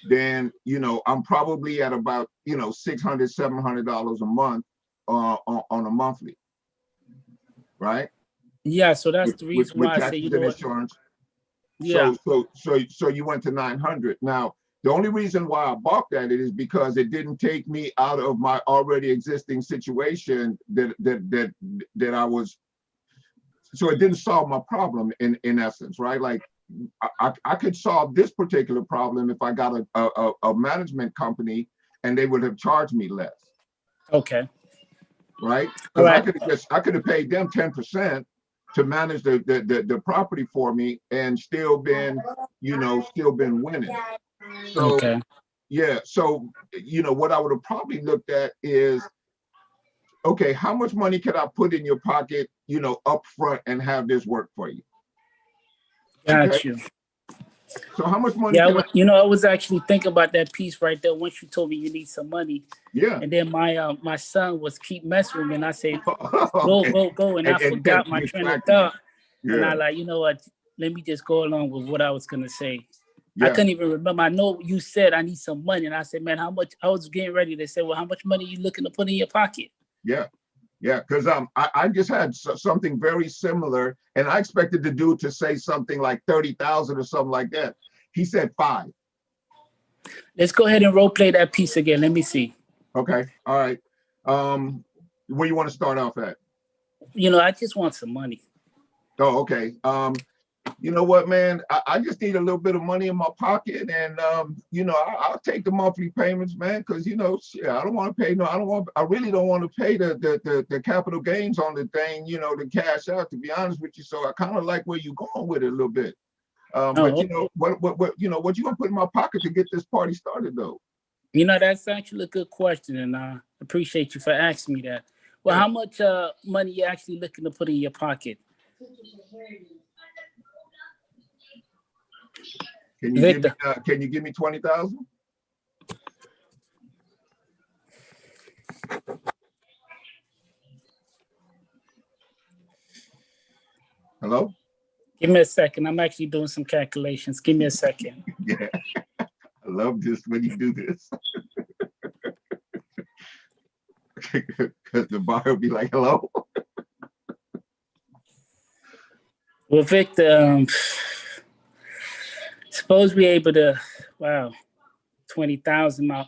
then you know I'm probably at about, you know, $600, $700 a month on a monthly, right? Yeah, so that's the reason why I say, you know what? Insurance. Yeah. So you went to 900. Now, the only reason why I balked at it is because it didn't take me out of my already existing situation that I was. So it didn't solve my problem in essence, right? Like I could solve this particular problem if I got a management company and they would have charged me less. Okay. Right? Because I could have paid them 10% to manage the property for me and still been winning. So yeah, so you know what I would have probably looked at is, okay, how much money can I put in your pocket, you know, up front and have this work for you? Got you. So how much money? Yeah, Can I was actually thinking about that piece right there. Once you told me you need some money, yeah. and then my son was keep messing with me, and I said, Okay. go, and I And forgot my train of thought, and Yeah. I like, you know what? Let me just go along with what I was gonna say. I Yeah. couldn't even remember. I know you said I need some money, and I said, man, how much? I was getting ready to say, well, how much money are you looking to put in your pocket? Yeah. Yeah, because I just had something very similar, and I expected the dude to say something like 30,000 or something like that. He said 5. Let's go ahead and role play that piece again. Let me see. Okay, all right. Where you want to start off at? I just want some money. Oh, okay. You know what, man? I just need a little bit of money in my pocket, and I'll take the monthly payments, man, because shit, I don't want to pay I really don't want to pay the capital gains on the thing, the cash out, to be honest with you. So I kind of like where you're going with it a little bit. But okay. what you gonna put in my pocket to get this party started though? That's actually a good question, and I appreciate you for asking me that. Well, how much money you actually looking to put in your pocket? Can you give me 20,000? Hello? Give me a second. I'm actually doing some calculations. Give me a second. Yeah. I love this when you do this. Because the buyer will be like, hello? Well, Victor, suppose we're able to, 20,000. My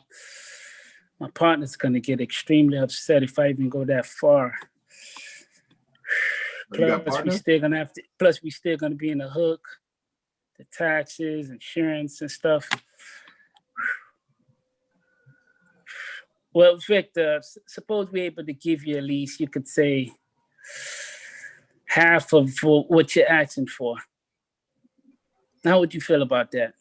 partner's gonna get extremely upset if I even go that far. Plus, we still gonna be in the hook, the taxes, insurance, and stuff. Well, Victor, suppose we're able to give you at least, you could say, half of what you're asking for. How would you feel about that?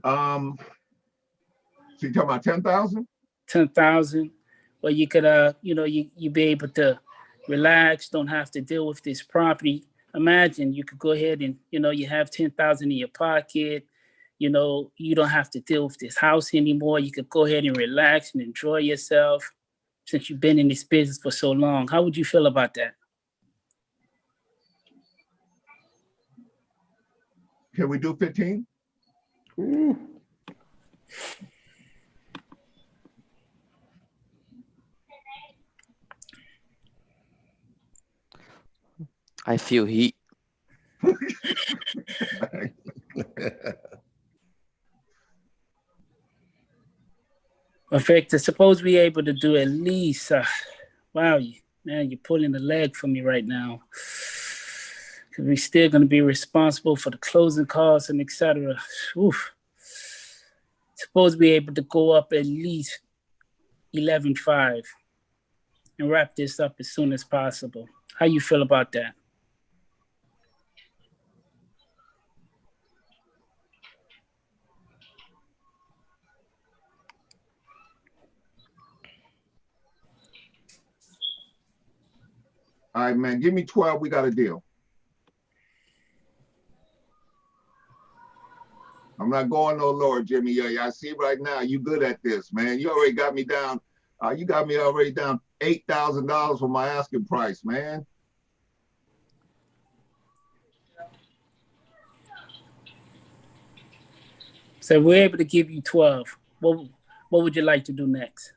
So you talking about 10,000? 10,000. Well, you could, you be able to relax, don't have to deal with this property. Imagine you could go ahead and, you have 10,000 in your pocket. You don't have to deal with this house anymore. You could go ahead and relax and enjoy yourself since you've been in this business for so long. How would you feel about that? Can we do 15? I feel heat. Victor, suppose we're able to do at least, man, you're pulling the leg for me right now. Because we're still going to be responsible for the closing costs and etc. Suppose we're able to go up at least 11.5 and wrap this up as soon as possible. How you feel about that? All right, man, give me 12. We got a deal. I'm not going no lower, Jimmy. Yeah, I see right now you good at this, man. You already got me down. You got me already down $8,000 for my asking price, man. So we're able to give you 12. What would you like to do next?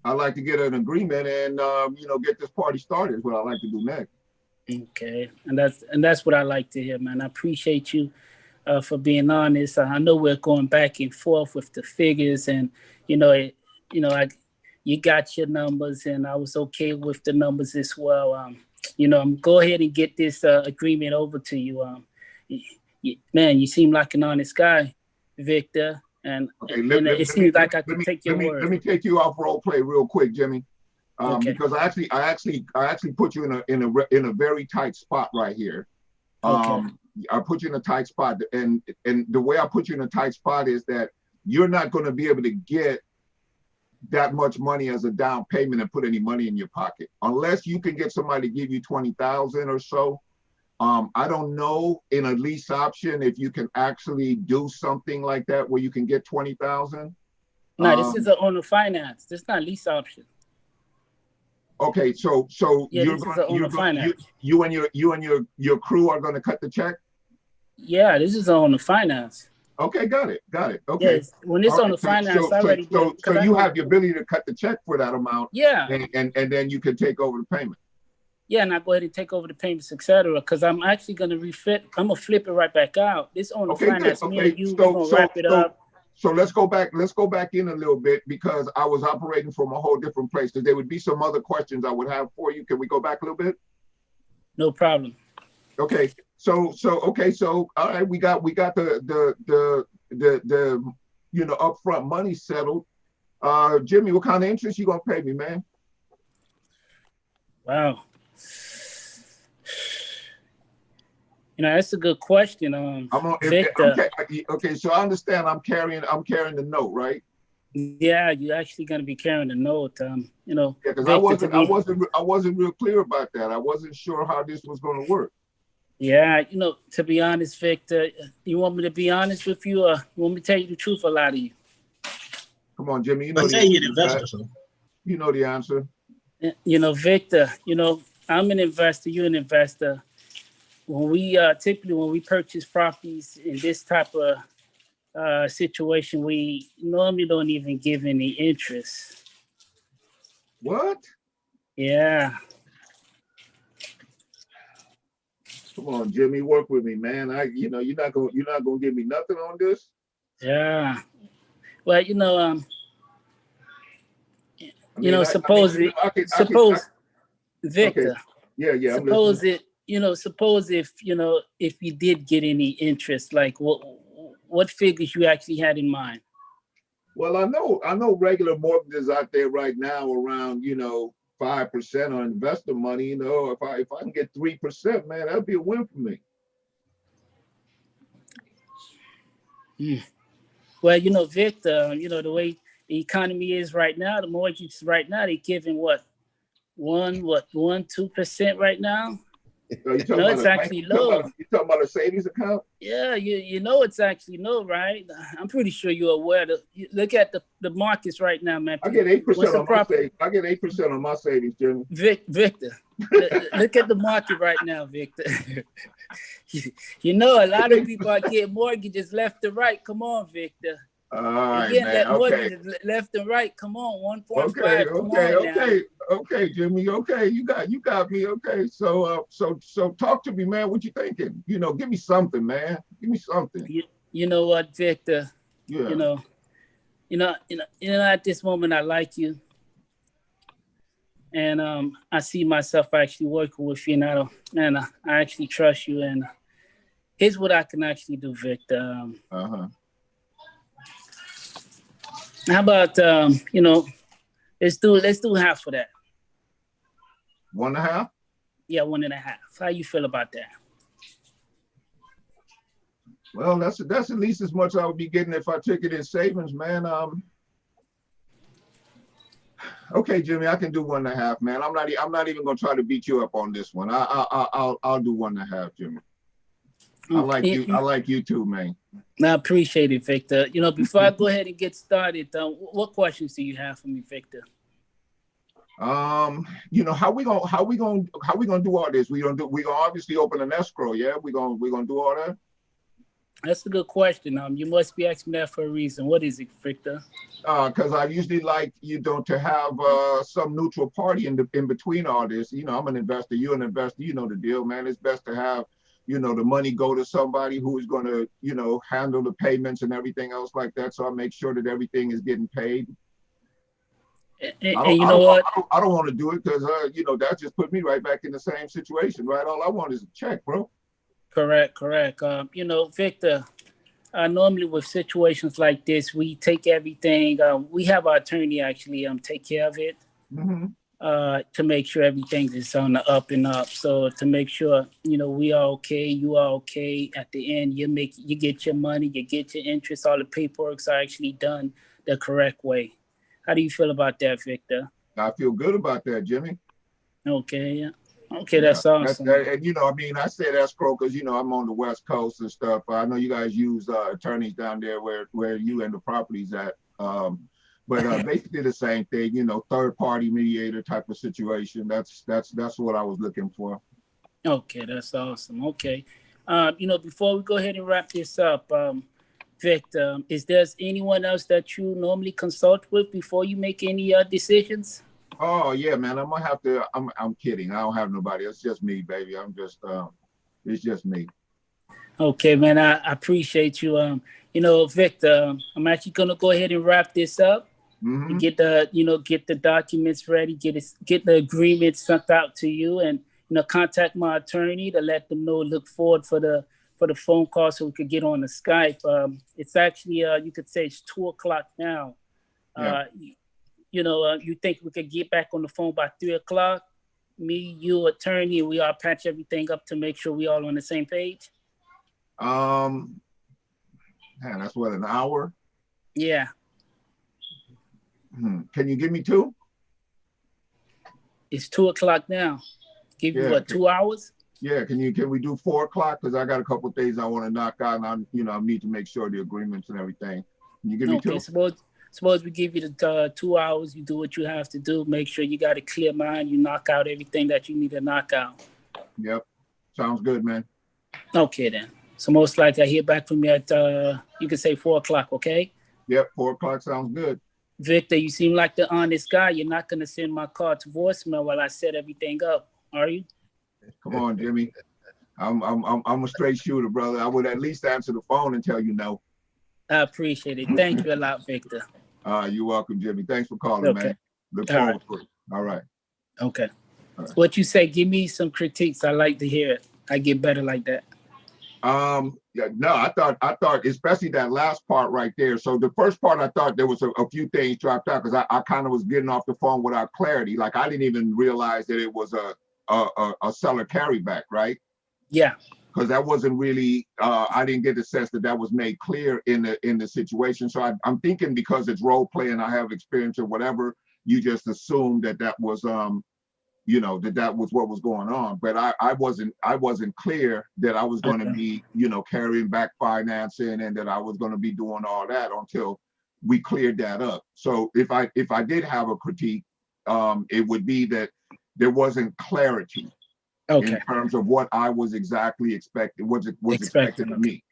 I'd like to get an agreement and get this party started. Is what I'd like to do next. Okay, and that's what I like to hear, man. I appreciate you for being honest. I know we're going back and forth with the figures, and you got your numbers, and I was okay with the numbers as well. Go ahead and get this agreement over to you. Man, you seem like an honest guy, Victor. And, okay, it seems like I can take your word. Let me take you off role play real quick, Jimmy, Okay. because I actually put you in a very tight spot right here. Okay. I put you in a tight spot, and the way I put you in a tight spot is that you're not going to be able to get that much money as a down payment and put any money in your pocket unless you can get somebody to give you 20,000 or so. I don't know in a lease option if you can actually do something like that where you can get 20,000. No, this is an owner finance. This is not lease option. Okay, so Yeah, you're this is going an owner finance. you and your crew are going to cut the check. Yeah, this is an owner finance. Okay, got it. Okay. Yes, when it's All on the right, finance, I already so did. you have the ability to cut the check for that amount. Yeah. And then you can take over the payment. Yeah, and I go ahead and take over the payments, etc. Because I'm actually gonna refit. I'm gonna flip it right back out. This on the finance. Good. Me Okay, and you, we're gonna wrap it up. So let's go back in a little bit because I was operating from a whole different place. Because there would be some other questions I would have for you. Can we go back a little bit? No problem. Okay. So all right, we got the upfront money settled. Jimmy, what kind of interest you gonna pay me, man? Wow. That's a good question. Victor. Okay, so I understand I'm carrying the note, right? Yeah, you're actually gonna be carrying the note. Yeah, because I wasn't real clear about that. I wasn't sure how this was gonna work. Yeah, to be honest, Victor, you want me to be honest with you, or you want me to tell you the truth? A lot of you. Come on, Jimmy. You know the answer. Victor. I'm an investor. You're an investor. When we purchase properties in this type of situation, we normally don't even give any interest. What? Yeah. Come on, Jimmy, work with me, man. You're not gonna give me nothing on this. Yeah. Well, suppose Victor. Okay. Yeah. Suppose if you did get any interest, like what figures you actually had in mind? Well, I know regular mortgages out there right now around 5% on investor money. If I can get 3%, man, that'd be a win for me. Well, Victor, the way the economy is right now, the mortgages right now, they're giving 2% right now. It's actually low. You talking about a savings account? Yeah, it's actually low, right? I'm pretty sure you're aware. Look at the markets right now, man. I get 8% on my savings. I get 8% on my savings, Jimmy. Victor, look at the market right now, Victor. A lot of people are getting mortgages left and right. Come on, Victor. All right, Again, man. that mortgage left and right. Come on, 1.5. Okay, Jimmy. Okay, you got me. Okay, so talk to me, man. What you thinking? Give me something, man. Give me something. You know what, Victor? Yeah. At this moment, I like you, and I see myself actually working with you, and I actually trust you. And here's what I can actually do, Victor. How about let's do half of that. 1.5? Yeah, 1.5. How you feel about that? Well, that's at least as much I would be getting if I took it in savings, man. Okay, Jimmy, I can do 1.5, man. I'm not even gonna try to beat you up on this one. I'll do 1.5, Jimmy. I like you too, man. I appreciate it, Victor. Before I go ahead and get started, what questions do you have for me, Victor? How we gonna do all this? We gonna obviously open an escrow, yeah? We gonna do all that? That's a good question. You must be asking that for a reason. What is it, Victor? Because I usually like to have some neutral party in between all this. I'm an investor. You're an investor. You know the deal, man. It's best to have the money go to somebody who is going to handle the payments and everything else like that. So I make sure that everything is getting paid. And you know what? I don't want to do it because that just put me right back in the same situation, right? All I want is a check, bro. Correct. Victor, normally with situations like this, we take everything. We have our attorney actually take care of it. Mm-hmm. To make sure everything is on the up and up. So to make sure, we are okay, you are okay. At the end, you get your money, you get your interest, all the paperwork's are actually done the correct way. How do you feel about that, Victor? I feel good about that, Jimmy. Okay, yeah. Okay, that's awesome. And you know, I mean, I said escrow because you know I'm on the West Coast and stuff. I know you guys use attorneys down there where you and the properties at. But basically the same thing. You know, third party mediator type of situation. That's what I was looking for. Okay, that's awesome. Okay, you know, before we go ahead and wrap this up, Victor, is there anyone else that you normally consult with before you make any decisions? Oh yeah, man. I'm gonna have to. I'm kidding. I don't have nobody. It's just me, baby. I'm just. It's just me. Okay, man. I appreciate you. You know, Victor, I'm actually gonna go ahead and wrap this up. Mm-hmm. Get the documents ready. Get the agreement sent out to you, and you know, contact my attorney to let them know. Look forward for the phone call so we could get on the Skype. It's actually you could say it's 2:00 now. Yeah. You know, you think we could get back on the phone by 3:00? Me, you, attorney, we all patch everything up to make sure we all on the same page. Man, that's what, an hour? Yeah. Can you give me 2? It's 2:00 now. Give you what, 2 hours? Yeah. Can we do 4:00? Because I got a couple of things I want to knock out, and I need to make sure the agreements and everything. Can you give me 2? Suppose we give you the 2 hours. You do what you have to do. Make sure you got a clear mind. You knock out everything that you need to knock out. Yep. Sounds good, man. Okay, then. So most likely I hear back from you at, you can say 4:00, okay? Yep, 4:00 sounds good. Victor, you seem like the honest guy. You're not going to send my car to voicemail while I set everything up, are you? Come on, Jimmy. I'm a straight shooter, brother. I would at least answer the phone and tell you no. I appreciate it. Thank you a lot, Victor. You're welcome, Jimmy. Thanks for calling, man. Look forward to it. All right. Okay. All right. What you say, give me some critiques. I like to hear it. I get better like that. Yeah, no, I thought, especially that last part right there. So the first part, I thought there was a few things dropped out because I kind of was getting off the phone without clarity. Like I didn't even realize that it was a seller carryback, right? Yeah. Because that wasn't really, I didn't get the sense that was made clear in the situation. So I'm thinking because it's role play and I have experience or whatever, you just assumed that was that was what was going on. But I wasn't clear that I was going to be, carrying back financing and that I was going to be doing all that until we cleared that up. So if I did have a critique, it would be that there wasn't clarity in terms of what I was exactly expected, was expected of me.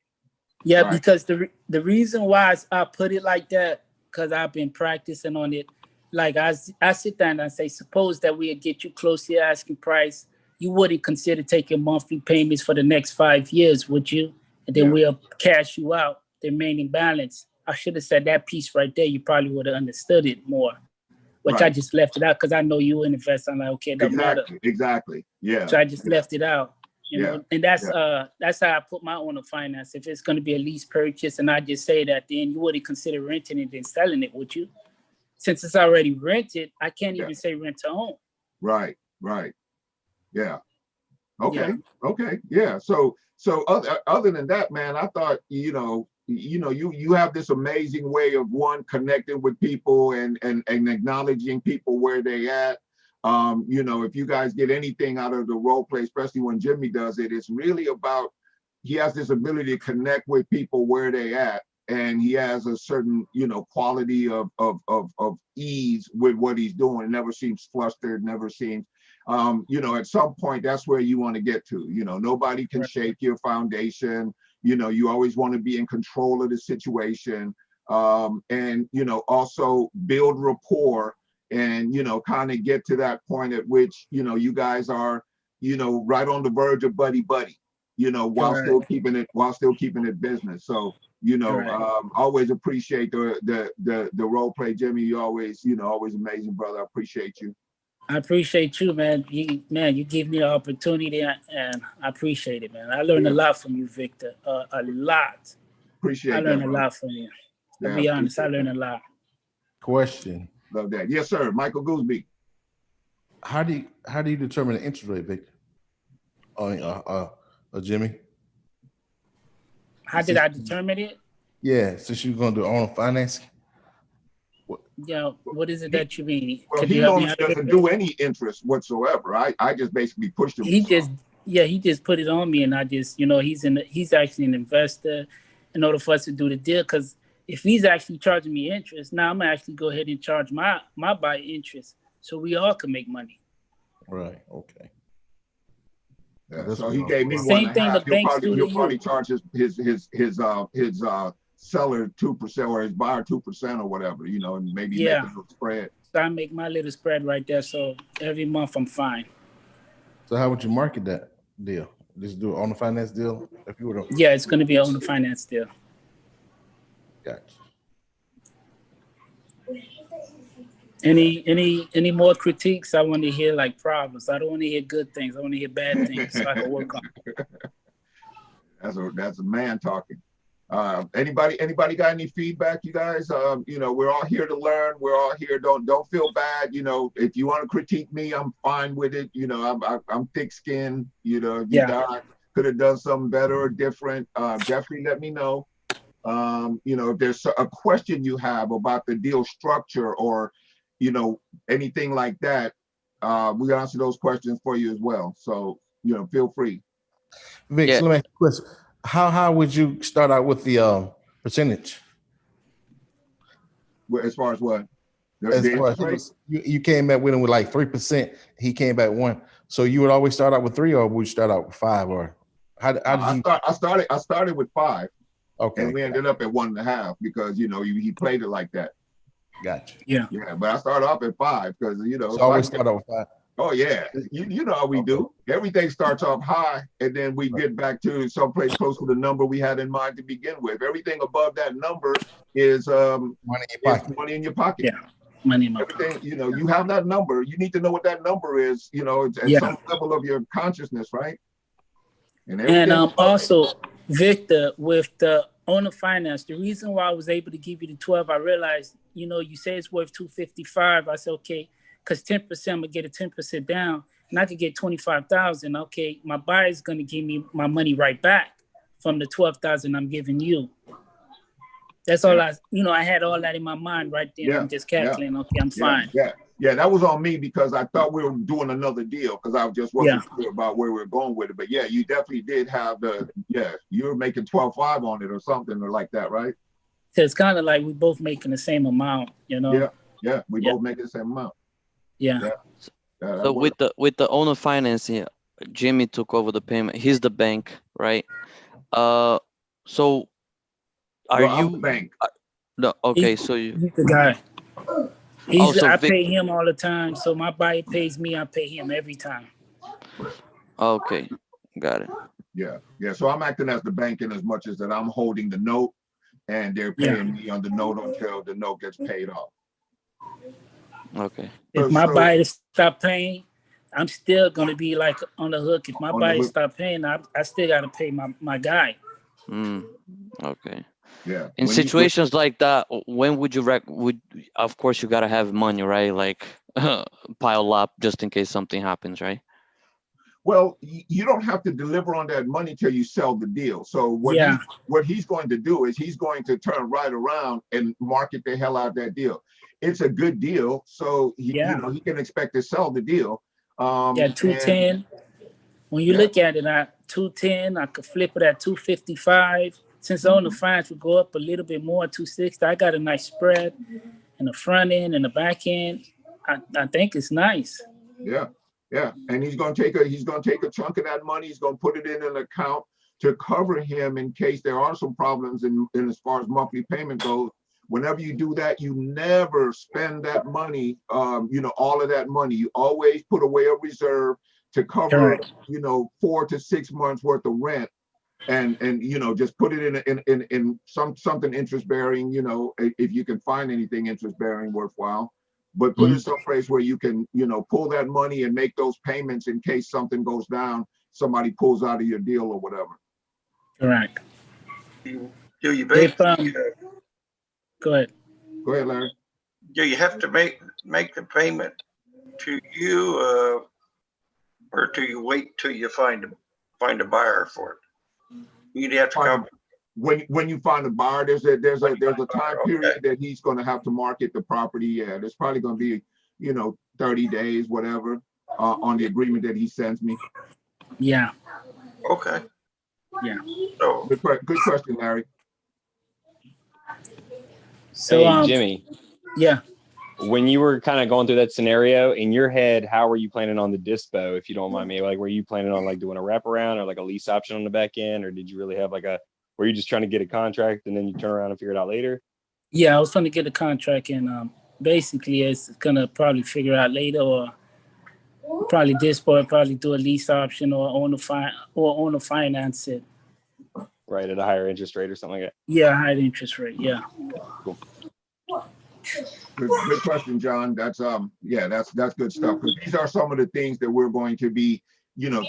Yeah, right? Because the reason why I put it like that, because I've been practicing on it. Like I sit down and I say, suppose that we'll get you close to your asking price. You wouldn't consider taking monthly payments for the next 5 years, would you? And then we'll cash you out the remaining balance. I should have said that piece right there. You probably would have understood it more, which I just left it out because I know you an investor. I'm like, okay, it doesn't matter. Exactly. Yeah. So I just left it out. You know, and that's how I put my own finance. If it's going to be a lease purchase, and I just say that, then you wouldn't consider renting it and selling it, would you? Since it's already rented, I can't even say rent to own. Right. Yeah. Okay. Yeah. So other than that, man, I thought, you have this amazing way of connecting with people and acknowledging people where they at. If you guys get anything out of the role play, especially when Jimmy does it, it's really about, he has this ability to connect with people where they at. And he has a certain, quality of ease with what he's doing. It never seems flustered, never seems, at some point, that's where you want to get to. Nobody can shake your foundation. You always want to be in control of the situation. And, also build rapport and, kind of get to that point at which, you guys are, right on the verge of buddy, while still keeping it business. So, always appreciate the role play, Jimmy. You always amazing, brother. I appreciate you. I appreciate you, man. You give me the opportunity, and I appreciate it, man. I learned a lot from you, Victor. A lot. Appreciate. I learned a lot from you. To be honest, I learned a lot. Question. Love that. Yes, sir. Michael Gooseby. How do you determine the interest rate, Victor? Jimmy? How did I determine it? Yeah, since you're going to do owner financing, Yeah, what is it that you mean? Well, Could you he help me normally out a doesn't little do bit? any interest whatsoever. I just basically pushed him. He just put it on me, and I just, he's actually an investor. In order for us to do the deal, because if he's actually charging me interest, now I'm gonna actually go ahead and charge my buy interest, so we all can make money. Right. Okay. Yeah, That's so what he I'm gave me The one same and a thing half. the banks do to He'll probably you. charge his seller 2% or his buyer 2% or whatever, and maybe make Yeah. a little spread. So I make my little spread right there, so every month I'm fine. So how would you market that deal? Just do it on the finance deal if you were to. Yeah, it's gonna be on the finance deal. Gotcha. Any more critiques? I want to hear like problems. I don't want to hear good things. I want to hear bad things so I can work on it. That's a man talking. Anybody got any feedback, you guys? We're all here to learn. We're all here. Don't feel bad. If you want to critique me, I'm fine with it. I'm thick-skinned. If you thought I could have done something better or different, definitely let me know. If there's a question you have about the deal structure or, anything like that, we answer those questions for you as well. So, feel free. Vic, Yeah. so let me ask you a question. How would you start out with the percentage? As far as what? As far as you came back with him with like 3%, he came back 1%. So you would always start out with 3%, or would you start out with 5%, or how did you? I started with 5%. Okay. And we ended up at 1.5 because he played it like that. Gotcha. Yeah. Yeah, but I started off at 5 because So always start out with 5. Oh yeah, you know how we do. Everything starts off high, and then we get back to someplace close to the number we had in mind to begin with. Everything above that number is money in your pocket. Money in your pocket. Yeah, money in my Everything, pocket. you have that number. You need to know what that number is. It's at some level of your consciousness, right? And also, Victor, with the owner finance, the reason why I was able to give you the 12, I realized, you say it's worth 255. I said, okay, because 10%, I'm gonna get a 10% down, and I could get 25,000. Okay, my buyer is gonna give me my money right back from the 12,000 I'm giving you. That's all I had all that in my mind right then. I'm just calculating. Okay, I'm fine. Yeah, that was on me because I thought we were doing another deal because I just wasn't sure about where we were going with it. But yeah, you definitely did have you were making 12.5 on it or something or like that, right? So it's kind of like we both making the same amount, Yeah, we both making the same amount. Yeah. So with the owner financing, Jimmy took over the payment. He's the bank, right? So are you I'm the bank? No, okay. He's the guy. I pay him all the time. So my buyer pays me, I pay him every time. Okay, got it. Yeah. So I'm acting as the bank in as much as that I'm holding the note, and they're paying me on the note until the note gets paid off. Okay. If my buyer stop paying, I'm still gonna be like on the hook. If my buyer stop paying, I still gotta pay my guy. Okay. Yeah. In situations like that, when would you of course you gotta have money, right? Like pile up just in case something happens, right? Well, you don't have to deliver on that money till you sell the deal. So what he's going to do is he's going to turn right around and market the hell out of that deal. It's a good deal, so he can expect to sell the deal. 210. When you look at it at 210, I could flip it at 255. Since the owner finance would go up a little bit more, 260. I got a nice spread in the front end and the back end. I think it's nice. Yeah, and he's gonna take a chunk of that money. He's gonna put it in an account to cover him in case there are some problems in as far as monthly payment goes. Whenever you do that, you never spend that money, all of that money. You always put away a reserve to cover, 4 to 6 months worth of rent, and just put it in something interest bearing. If you can find anything interest bearing worthwhile. But put it someplace where you can, pull that money and make those payments in case something goes down, somebody pulls out of your deal or whatever. Correct. Do you basically, go ahead. Go ahead, Larry. Do you have to make the payment to you, or do you wait till you find a buyer for it? You'd have to come. when you find a buyer, there's a time period that he's going to have to market the property. Yeah, there's probably going to be 30 days, whatever, on the agreement that he sends me. Yeah. Okay. Yeah. So, Good question, Larry. So, hey, Jimmy, yeah. when you were kind of going through that scenario in your head, how were you planning on the dispo, if you don't mind me? Like, were you planning on like doing a wraparound or like a lease option on the back end, or did you really have were you just trying to get a contract and then you turn around and figure it out later? Yeah, I was trying to get a contract, and basically it's gonna probably figure out later, or probably dispo, probably do a lease option, or own the finance it. Right, at a higher interest rate or something like that. Yeah, higher interest rate. Yeah. Cool. Good question, John. That's that's good stuff, because these are some of the things that we're going to be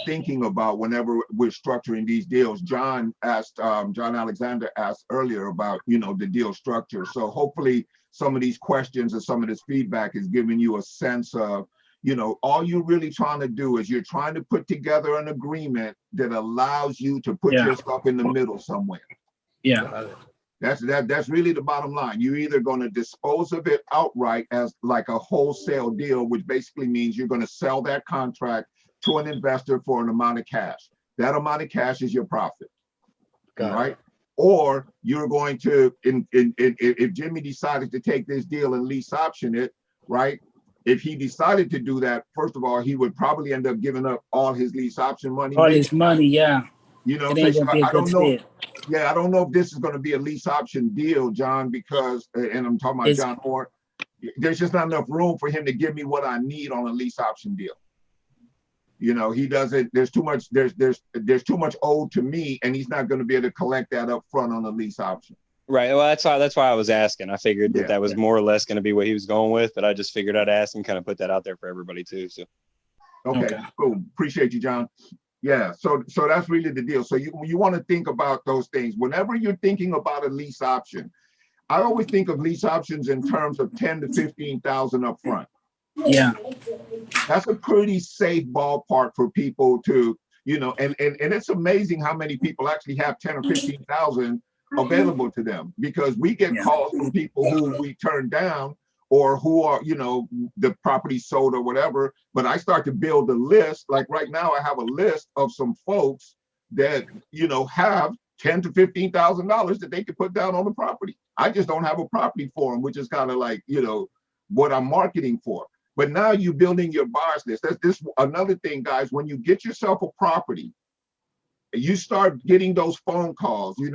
thinking about whenever we're structuring these deals. John Alexander asked earlier about the deal structure. So hopefully some of these questions and some of this feedback is giving you a sense of all you're really trying to do is you're trying to put together an agreement that allows you to put yourself in the middle somewhere. Yeah. That's really the bottom line. You're either going to dispose of it outright as like a wholesale deal, which basically means you're going to sell that contract to an investor for an amount of cash. That amount of cash is your profit, right? Or you're going to, if Jimmy decided to take this deal and lease option it, right? If he decided to do that, first of all, he would probably end up giving up all his lease option money. All his money, yeah. It ain't gonna be a good fit. Yeah, I don't know if this is going to be a lease option deal, John, because, and I'm talking about John Moore, there's just not enough room for him to give me what I need on a lease option deal. He doesn't, there's too much owed to me, and he's not going to be able to collect that up front on a lease option. Right. Well, that's why I was asking. I figured that was more or less going to be what he was going with, but I just figured I'd ask and kind of put that out there for everybody too. So. Okay. Cool. Appreciate you, John. Yeah. So that's really the deal. So you want to think about those things whenever you're thinking about a lease option. I always think of lease options in terms of 10 to 15,000 up front. Yeah. That's a pretty safe ballpark for people to, and it's amazing how many people actually have 10 or 15,000 available to them, because we get calls from people who we turn down or who are, the property sold or whatever. But I start to build a list. Like right now, I have a list of some folks that, have $10,000 to $15,000 that they could put down on the property. I just don't have a property for them, which is kind of like, what I'm marketing for. But now you're building your buyers list. That's this another thing, guys. When you get yourself a property, you start getting those phone calls. You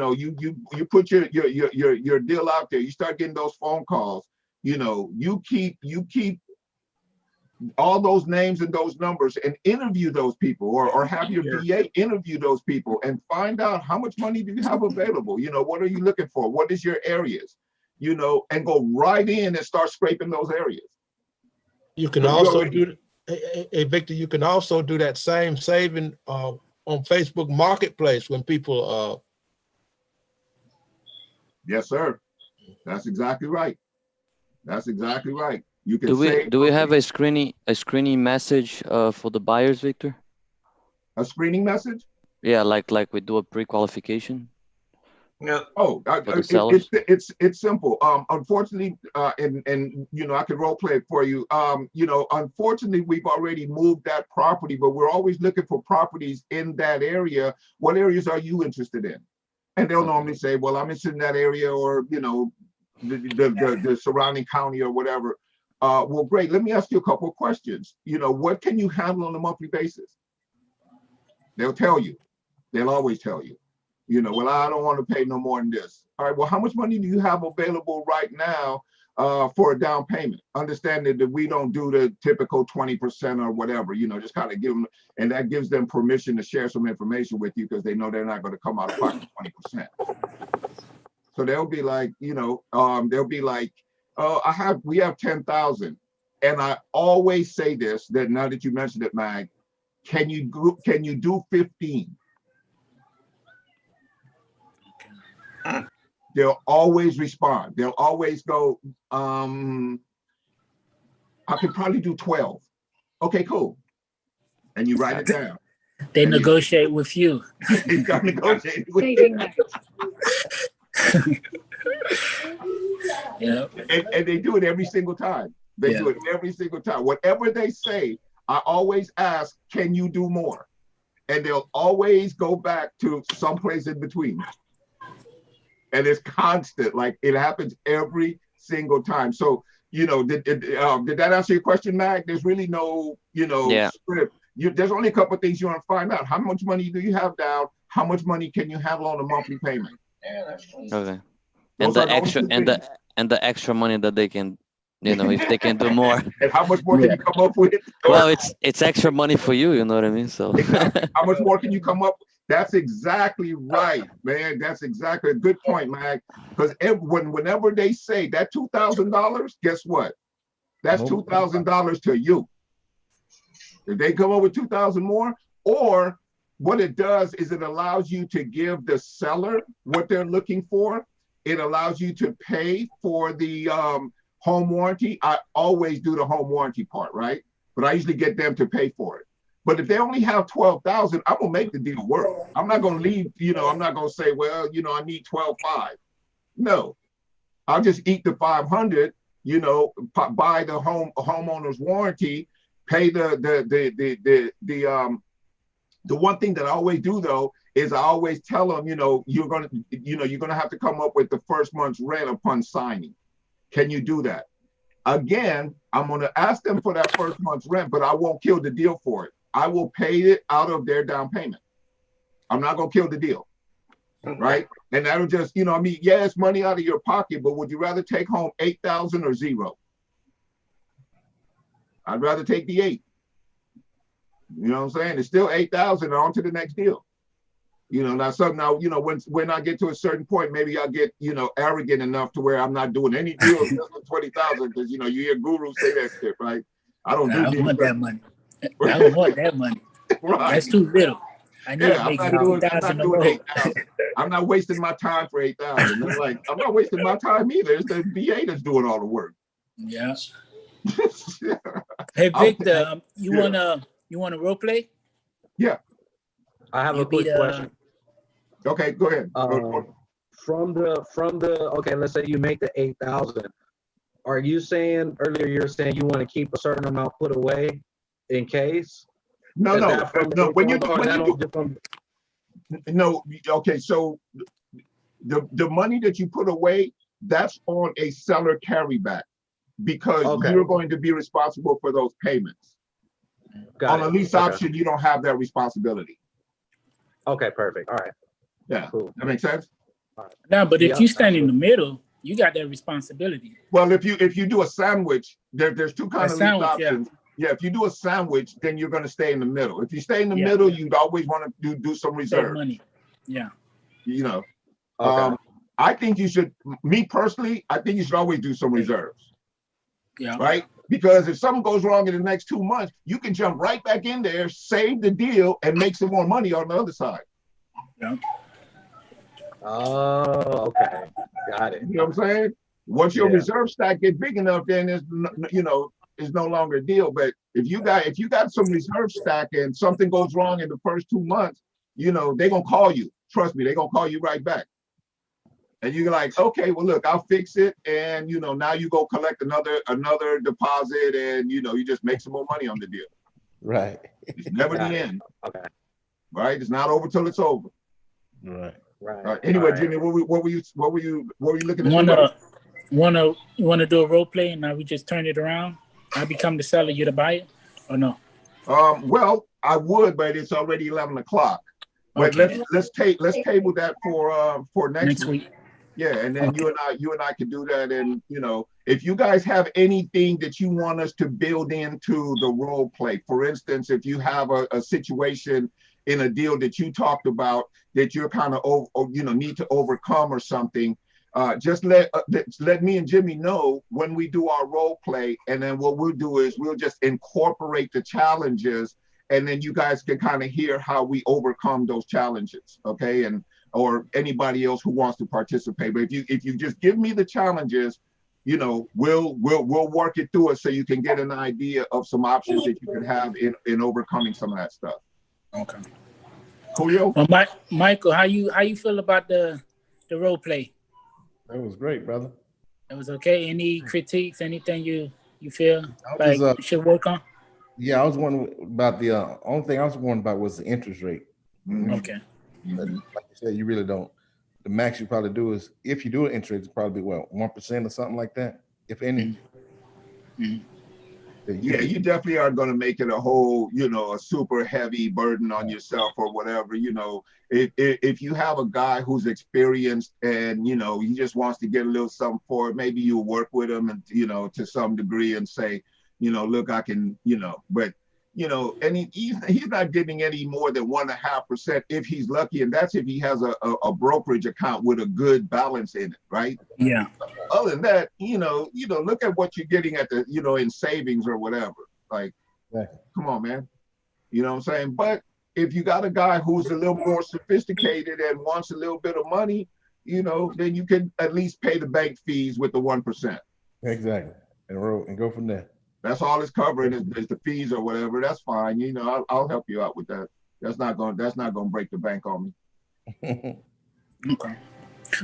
put your deal out there. You start getting those phone calls. You keep all those names and those numbers and interview those people, or have your VA interview those people and find out how much money do you have available. What are you looking for? What is your areas? And go right in and start scraping those areas. You can also do, hey, Victor, you can also do that same saving on Facebook Marketplace when people. Yes, sir. That's exactly right. That's exactly right. You can do we have a screening message for the buyers, Victor? A screening message? Yeah, like we do a pre-qualification. Yeah. Oh, it's simple. Unfortunately, and I could role play it for you. Unfortunately, we've already moved that property, but we're always looking for properties in that area. What areas are you interested in? And they'll normally say, well, I'm interested in that area, or the surrounding county or whatever. Well, great. Let me ask you a couple of questions. What can you handle on a monthly basis? They'll tell you. They'll always tell you. Well, I don't want to pay no more than this. All right, well, how much money do you have available right now for a down payment? Understanding that we don't do the typical 20% or whatever, just kind of give them, and that gives them permission to share some information with you, because they know they're not going to come out of pocket 20%. So they'll be like, oh, we have 10,000. And I always say this, that now that you mentioned it, Mag, can you do 15? They'll always respond. They'll always go, I could probably do 12. Okay, cool. And you write it down. They negotiate with you. They negotiate with you. Yeah. And they do it every single time. They do it every single time. Whatever they say, I always ask, can you do more? And they'll always go back to someplace in between. And it's constant. Like it happens every single time. So, you know, did that answer your question, Mac? There's really no, you know, script. There's only a couple of things you want to find out. How much money do you have down? How much money can you have on a monthly payment? Yeah, that's true. Okay. And the extra and the extra money that they can, you know, if they can do more. And how much more can you come up with? Well, it's extra money for you, you know what I mean? So exactly. How much more can you come up? That's exactly right, man. That's exactly a good point, Mag. Because whenever they say that $2,000, guess what? That's $2,000 to you. If they come up with 2,000 more, or what it does is it allows you to give the seller what they're looking for. It allows you to pay for the home warranty. I always do the home warranty part, right? But I usually get them to pay for it. But if they only have 12,000, I'm gonna make the deal work. I'm not gonna leave, you know, I'm not gonna say, well, you know, I need 12.5. No, I'll just eat the 500, you know, buy the homeowner's warranty, pay the one thing that I always do though is I always tell them, you know, you're gonna have to come up with the first month's rent upon signing. Can you do that? Again, I'm gonna ask them for that first month's rent, but I won't kill the deal for it. I will pay it out of their down payment. I'm not gonna kill the deal, right? And that'll just, you know, I mean, yeah, it's money out of your pocket, but would you rather take home 8,000 or 0? I'd rather take the 8. You know what I'm saying? It's still 8,000 on to the next deal. You know, now, you know, when I get to a certain point, maybe I'll get, you know, arrogant enough to where I'm not doing any deals less than 20,000 because, you know, you hear gurus say that shit, right? I don't do I deals. want that money. I don't want that money. Right. That's too little. I need to make I'm not doing 8,000. 8,000. I'm not wasting my time for 8,000. They're like, I'm not wasting my time either. It's the VA that's doing all the work. Yeah. Hey Victor, you wanna role play? Yeah. I have a quick question. Okay, go ahead. From the okay, let's say you make the 8,000. Are you saying earlier you're saying you want to keep a certain amount put away in case? No. Okay, so the money that you put away, that's on a seller carryback because you're going to be responsible for those payments. On a lease option, you don't have that responsibility. Okay, perfect. All right. Yeah, cool. That makes sense. No, but if you stand in the middle, you got that responsibility. Well, if you do a sandwich, there's two kinds of lease options. Yeah, if you do a sandwich, then you're going to stay in the middle. If you stay in the middle, you'd always want to do some reserve. Money. Yeah. You know, I think you should. Me personally, I think you should always do some reserves. Yeah. Right. Because if something goes wrong in the next 2 months, you can jump right back in there, save the deal, and make some more money on the other side. Yeah. Oh, okay. Got it. You know what I'm saying? Once your reserve stack gets big enough, then it's, you know, it's no longer a deal. But if you got some reserve stack and something goes wrong in the first 2 months, you know, they're gonna call you. Trust me, they're gonna call you right back. And you're like, okay, well, look, I'll fix it. And, you know, now you go collect another deposit and, you know, you just make some more money on the deal. Right. It's never the end. Okay. Right. It's not over till it's over. Right. Right. Anyway, Jimmy, what were you looking at? You wanna do a role play and now we just turn it around? I become the seller, you the buyer, or no? Well, I would, but it's already 11 o'clock. But let's table that for next week. Yeah, and then you and I can do that. And you know, if you guys have anything that you want us to build into the role play, for instance, if you have a situation in a deal that you talked about that you're kind of need to overcome or something, just let me and Jimmy know when we do our role play, and then what we'll do is we'll just incorporate the challenges, and then you guys can kind of hear how we overcome those challenges, okay? And or anybody else who wants to participate. But if you just give me the challenges, you know, we'll work it through it so you can get an idea of some options that you can have in overcoming some of that stuff. Okay. Julio? Well, Michael, how you feel about the role play? That was great, brother. It was okay. Any critiques? Anything you feel I was, like you should work on? Yeah, I was wondering about the only thing I was wondering about was the interest rate. Okay. Like you said, you really don't. The max you probably do is, if you do an interest rate, it's probably what, 1% or something like that, if any. Yeah, you definitely are going to make it a whole, you know, a super heavy burden on yourself or whatever. You know, if you have a guy who's experienced and, you know, he just wants to get a little something for it, maybe you work with him and, you know, to some degree and say, you know, look, I can, you know, but, you know, and he's not getting any more than 1.5% if he's lucky. And that's if he has a brokerage account with a good balance in it, right? Yeah. Other than that, you know, look at what you're getting at the, you know, in savings or whatever. Like, come on, man. You know what I'm saying? But if you got a guy who's a little more sophisticated and wants a little bit of money, you know, then you can at least pay the bank fees with the 1%. Exactly. And go from there. That's all it's covering is the fees or whatever. That's fine. You know, I'll help you out with that. That's not going to break the bank on me. Okay.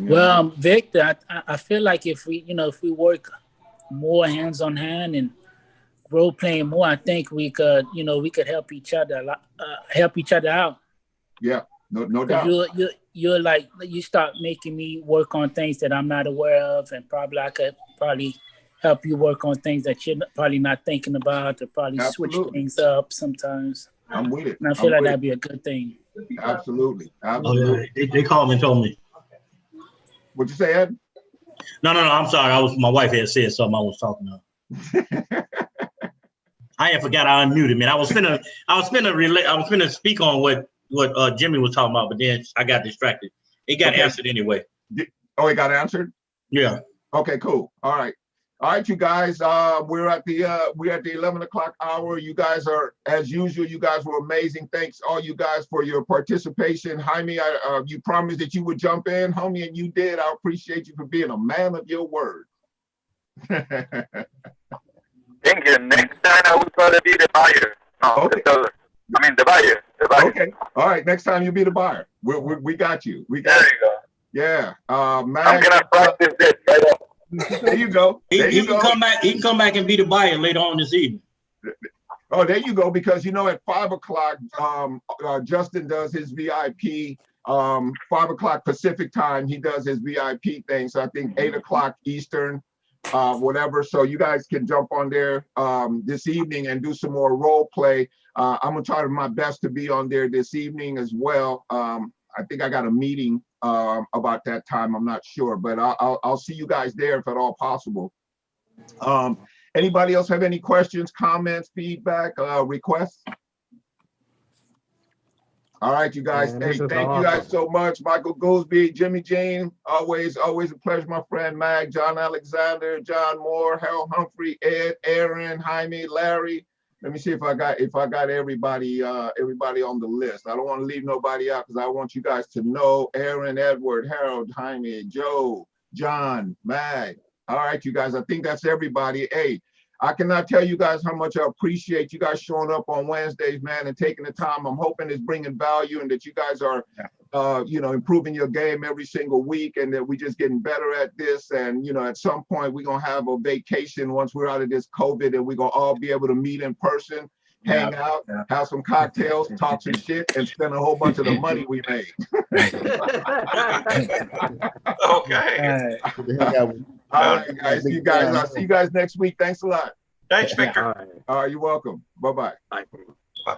Well, Victor, I feel like if we work more hands on hand and role playing more, I think we could help each other a lot, help each other out. Yeah, no doubt. You're like, you start making me work on things that I'm not aware of, and probably I could help you work on things that you're probably not thinking about, or probably switch things up sometimes. I'm with it. And I feel like that'd be a good thing. Absolutely. Oh, yeah. They called me and told me. What'd you say, Ed? No, I'm sorry. My wife had said something I was talking about. I had forgot I unmuted, man. I was finna speak on what Jimmy was talking about, but then I got distracted. It got answered anyway. Oh, it got answered? Yeah. Okay, cool. All right, you guys. We're at the 11 o'clock hour. You guys are, as usual, you guys were amazing. Thanks all you guys for your participation. Jaime, you promised that you would jump in, homie, and you did. I appreciate you for being a man of your word. Thank you. Next time I will try to be the buyer. No, the seller. I mean the buyer. Okay. All right. Next time you be the buyer. We got you. There you go. Yeah. I'm gonna practice this right up. There you go. He can come back. He can come back and be the buyer later on this evening. Oh, there you go. Because you know, at 5 o'clock, Justin does his VIP. 5 o'clock Pacific time, he does his VIP thing. So I think 8 o'clock Eastern, whatever. So you guys can jump on there this evening and do some more role play. I'm gonna try my best to be on there this evening as well. I think I got a meeting about that time. I'm not sure, but I'll see you guys there if at all possible. Anybody else have any questions, comments, feedback, requests? All right, you guys. Hey, thank you guys so much. Michael Goolsby, Jimmy Jean, always a pleasure, my friend. Mag, John Alexander, John Moore, Harold Humphrey, Ed, Aaron, Jaime, Larry. Let me see if I got everybody on the list. I don't want to leave nobody out because I want you guys to know Aaron, Edward, Harold, Jaime, Joe, John, Mag. All right, you guys. I think that's everybody. Hey, I cannot tell you guys how much I appreciate you guys showing up on Wednesdays, man, and taking the time. I'm hoping it's bringing value and that you guys are, improving your game every single week, and that we're just getting better at this. And, at some point we're going to have a vacation once we're out of this COVID, and we're going to all be able to meet in person, hang out, have some cocktails, talk some shit, and spend a whole bunch of the money we made. Okay. All right, guys. See you guys. I'll see you guys next week. Thanks a lot. Thanks, Victor. All right, you're welcome. Bye-bye. Bye.